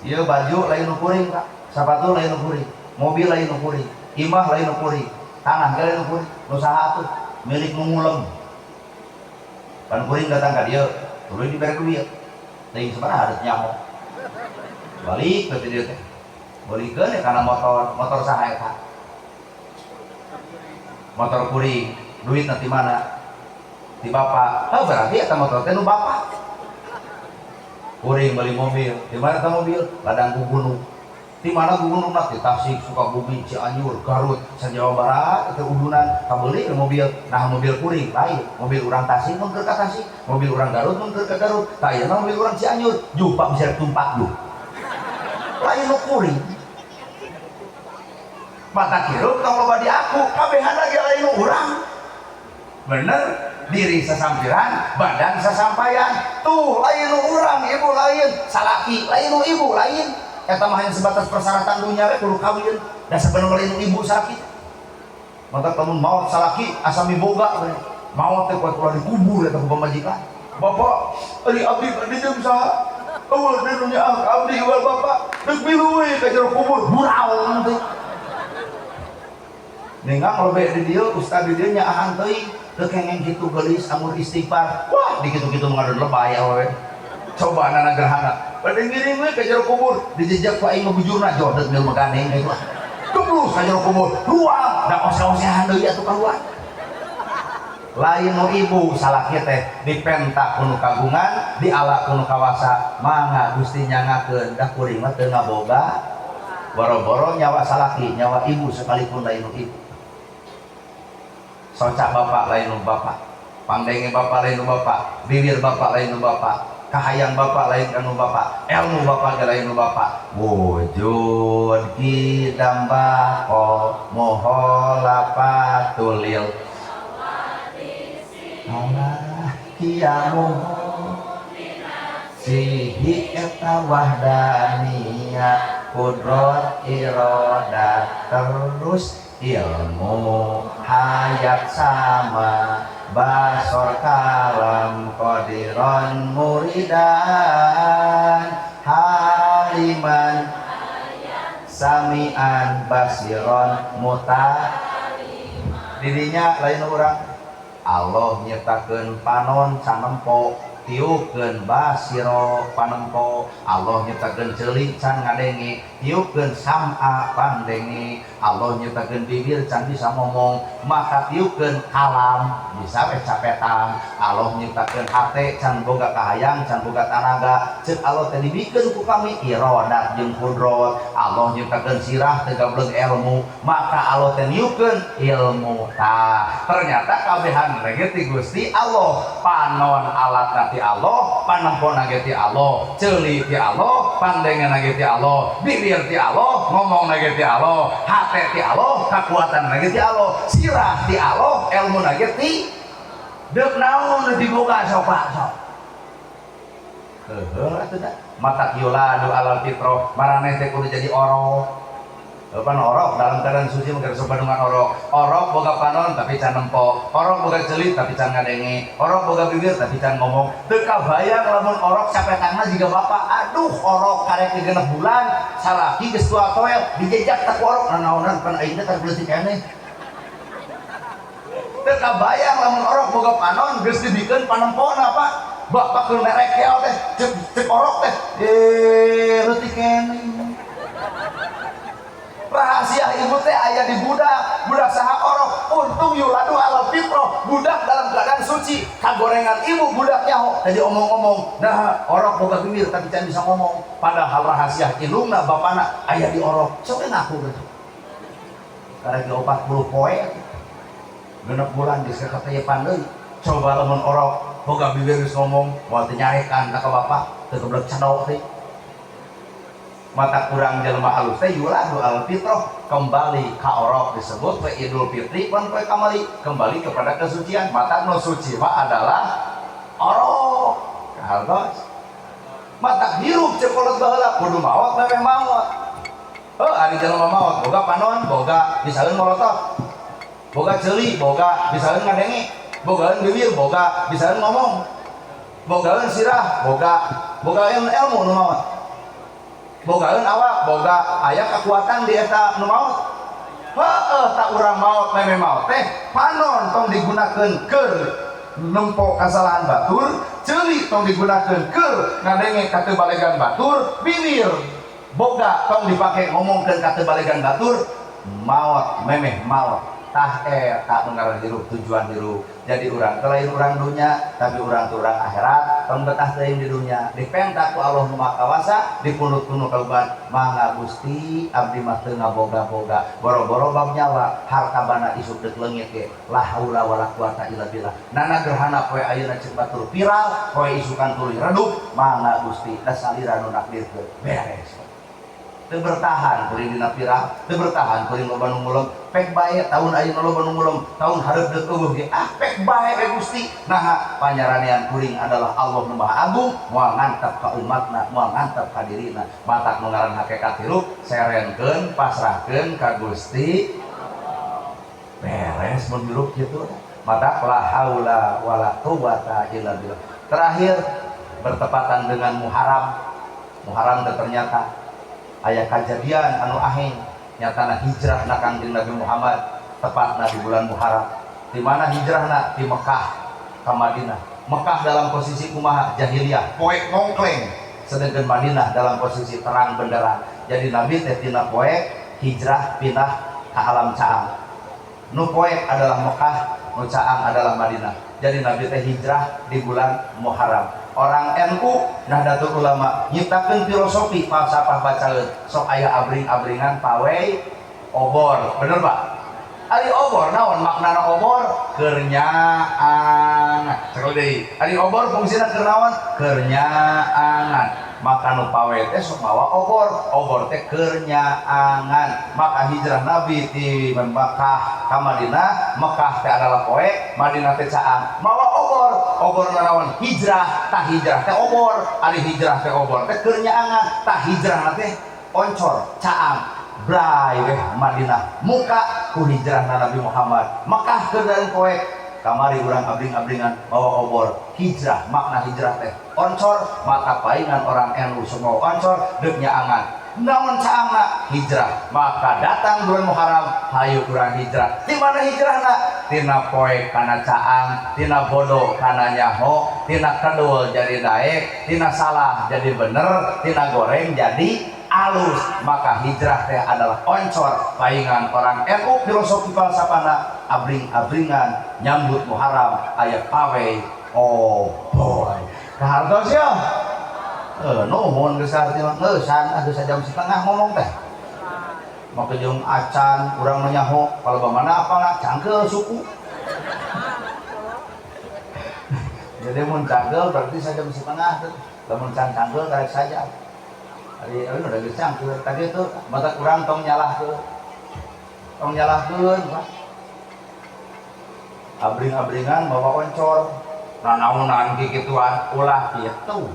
Speaker 1: Ieu baju lain nu kuring Kak, sapatu lain nu kuring, mobil lain nu kuring, imah lain nu kuring, tanah ge lain nu kuring, nu saha atuh milik nu ngulem. Pan kuring datang ka dieu, tuluy dibere duit. Teuing sabaraha hareup nyaho. Balik ke dieu teh. Balikeun kana motor saha eta? Motor kuring, duit nanti mana? Di bapak. Oh berarti eta motor teh nu bapak. Kuring beli mobil, di mana ta mobil? Ladang Gubunung. Di mana Gubunung nak di Tasik, Sukabumi, Cianjur, Garut, Jawa Barat, itu udunan kabeli mobil. Nah mobil kuring lain, mobil urang Tasik mun ke Tasik, mobil urang Garut mun ke Garut. Tah ieu mobil urang Cianjur, jumpa bisa tumpak lu. Lain nu kuring. Mata kirup tong loba di aku, kabehana ge lain nu urang. Bener? Diri sesampiran, badan sesampaian. Tuh lain nu urang, ibu lain, salaki lain nu ibu lain. Eta mah hanya sebatas persyaratan dunia we kudu kawin. Da sabenerna lain nu ibu salaki. Maka lamun maot salaki asami boga we. Maot teh kuat dikubur eta ku pamajikan. Bapak ari abdi di jam saha eueuh di dunya abdi ulah bapak deuk milu we ka jero kubur buraon teh ninggang lobe di dieu ustad di dieu nyaahan teuing teu kengeng kitu geulis amur istighfar wah di kitu-kitu ngadeun lebay we coba anak gerhana pada ngiring we ka jero kubur dijejak ku aing ngebujurna jodet milu megandeng deui lah keblus ka jero kubur ruang da ose-osehan deui atuh kaluar lain nu ibu salaki teh dipentak kuno kagungan diala kuno kawasa mangga Gusti nyangakeun dah kuring mah teu ngaboga boro-boro nyawa salaki nyawa ibu sekalipun lain nu ibu socak bapak lain nu bapak pangdenge bapak lain nu bapak bibir bapak lain nu bapak kahayang bapak lain kanu bapak ilmu bapak lain nu bapak wujud kidambako moholapatulil Allah kiamu sihi eta wahdaniyah kudrot irodat terus ilmu hayat sama basor kalam qadiron muridan haliman samian basiron muta didinya lain orang Allah nyiptakeun panon canempo tiupkeun basiro panempo Allah nyiptakeun ceulik can ngadenge tiupkeun sam'a pandenge Allah nyiptakeun bibir can bisa ngomong maka tiupkeun kalam bisa we capetan Allah nyiptakeun hate can boga kahayang can boga tanaga ceuk Allah teh dibikeun ku kami iradat jeung kudrot Allah nyiptakeun sirah teh gableung ilmu maka Allah teh niupkeun ilmu tah ternyata kabehan lagi ti Gusti Allah panon alat ti Allah panempona ge ti Allah ceuli ti Allah pandengan ge ti Allah bibir ti Allah ngomong ge ti Allah hate ti Allah kakuatan ge ti Allah sirah ti Allah ilmu ge ti deuk naon nu diboga sok sok heuh atuh da mata yuladu alal fitrah maraneh teh kudu jadi orok pan orok dalam keadaan suci mungkin sopan dengan orok boga panon tapi can nempok orok boga celit tapi can ngadenge orok boga bibir tapi can ngomong teu kabayang lamun orok capetangna jiga bapak aduh orok karek 3 bulan salaki geus tua toel dijejak tak orok nanaonan pan aing teh leutik keneh teu kabayang lamun orok boga panon geus dibikeun panempona Pak bapak keur merek teh cek orok teh leutik keneh rahasia ibu teh aya di budak saha orok untung yuladu alal fitrah budak dalam keadaan suci kagorengan ibu budak nyaho tadi omong-omong nah orok boga bibir tapi can bisa ngomong padahal rahasia indungna bapana aya di orok sok ngaku gitu karek 40 poe 6 bulan geus kakatayepan deui coba lamun orok boga bibir geus ngomong moal teh nyarekan ka bapak teu keblek cadok teh mata kurang jelema halus teh yuladu al fitrah kembali ka orok disebut we Idul Fitri pan poe kamari kembali kepada kesucian mata nu suci mah adalah orok kahaldos mata hirup cekolot baheula kudu maot meh maot ari jelema maot boga panon boga misalnya molotov boga ceuli boga misalnya ngadenge bogaeun bibir boga misalnya ngomong bogaeun sirah boga ilmu nu maot bogaeun awak boga aya kekuatan di eta nu maot heueuh tak urang maot meme maot teh panon tong digunakeun keur nempo kasalahan batur ceuli tong digunakeun keur ngadenge katebalegan batur bibir boga tong dipake ngomongkeun katebalegan batur maot memeh maot tah tak mengarah hirup tujuan hirup jadi urang lain urang dunya tapi urang tu urang akhirat tong betah teuing di dunya dipentak ku Allah nu Maha Kawasa dipunut-punut kaluban mangga Gusti abdi mah teu ngaboga-boga boro-boro bab nyawa hartabana isuk deuk leungit ge la haula wala quwata illa billah nana gerhana poe ayeuna ceuk batur viral poe isukan tuluy redup mangga Gusti da salira nu nakdirkeun beres teu bertahan kuring dina viral teu bertahan kuring loba nu mulem pek bae tahun ayeuna loba nu mulem tahun hareup deuk eueuh ge pek bae we Gusti nah panyaranean kuring adalah Allah nu Maha Agung moal ngantep ka umatna moal ngantep ka dirina matak nu ngaran hakikat hirup serenkeun pasrahkeun ka Gusti beres mun hirup kitu mata la haula wala quwata illa billah. Terakhir bertepatan dengan Muharram ternyata aya kejadian anu ahing nyatana hijrah na Kangjeng Nabi Muhammad tepatna di bulan Muharram. Di mana hijrahna? Di Mekah ke Madinah. Mekah dalam posisi kumaha? Jahiliyah, poek ngongkleng. Sedangkan Madinah dalam posisi terang benderang. Jadi Nabi teh tina poek hijrah pindah ke alam caang. Nu poek adalah Mekah, nu caang adalah Madinah. Jadi Nabi teh hijrah di bulan Muharram. Orang NU Nahdlatul Ulama nyiptakeun filosofi falsafah bacaeun sok aya abring-abringan pawei obor. Bener Pak? Ari obor naon maknana obor? Keur nyaangan. Sekali deui. Ari obor fungsina keur naon? Keur nyaangan. Maka nu pawei teh sok mawa obor teh keur nyaangan. Maka hijrah Nabi di Mekah ka Madinah, Mekah teh adalah poek, Madinah teh caang. Mawa obor naon? Hijrah, tah hijrah teh obor. Ari hijrah teh obor teh keur nyaangan, tah hijrah teh oncor, caang. Bray weh Madinah muka ku hijrah Nabi Muhammad. Mekah keur dari poek, kamari urang abring-abringan bawa obor. Hijrah, makna hijrah teh oncor, maka paingan orang NU semua oncor deuk nyaangan. Namun caangna hijrah, maka datang bulan Muharram hayu kurang hijrah. Di mana hijrahna? Tina poek kana caang, tina bodoh kana nyaho, tina kedul jadi daek, tina salah jadi bener, tina goreng jadi alus. Maka hijrah teh adalah oncor paingan orang NU filosofi falsafana abring-abringan nyambut Muharram aya pawei boy kahartos ya. Nuhun geus arti mah ngeusan geus jam setengah ngomong teh. Maka jeung acan urang mah nyaho kalau bamana apa cangkeul suku. Jadi mun cangkeul berarti jam setengah teh. Lamun cangkeul karek saja. Ari udah geus cangkeul tadi itu mata urang tong nyalahkeun. Pak. Abring-abringan bawa oncor. Nanaonan kikituan ulah kitu.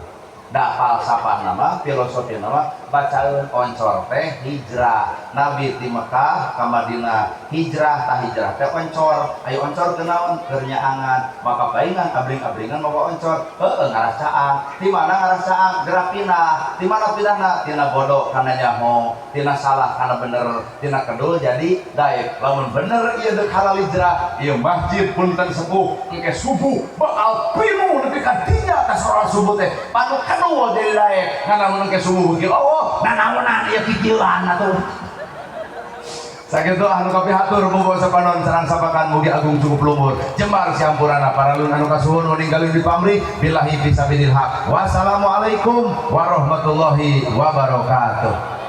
Speaker 1: Da falsafah nama, filosofi nama, bacaeun oncor teh hijrah. Nabi di Mekah ka Madinah, hijrah tah hijrah teh oncor. Ayo oncor teu naon? Keur nyaangan. Maka paingan abring-abringan mawa oncor. Heueuh ngaras caang. Di mana ngaras caang? Gerak pindah. Di mana pindahna? Tina bodoh kana nyaho, tina salah kana bener, tina kedul jadi daek. Lamun bener ieu deuk halal hijrah, ieu masjid punten sepuh engke subuh baal pimu nepi ka dinya ka salat subuh teh. Panu kedul jadi daek. Ngana mun engke subuh beuki Allah, nanaonan ieu kikieuan atuh. Sakitu anu kapihatur muga sapanon sareng sapakan mugi agung cukup lumur jembar sampurna paralun anu kasuhun ninggalin di pamrih billahi fisabilillah. Wassalamualaikum warahmatullahi wabarakatuh.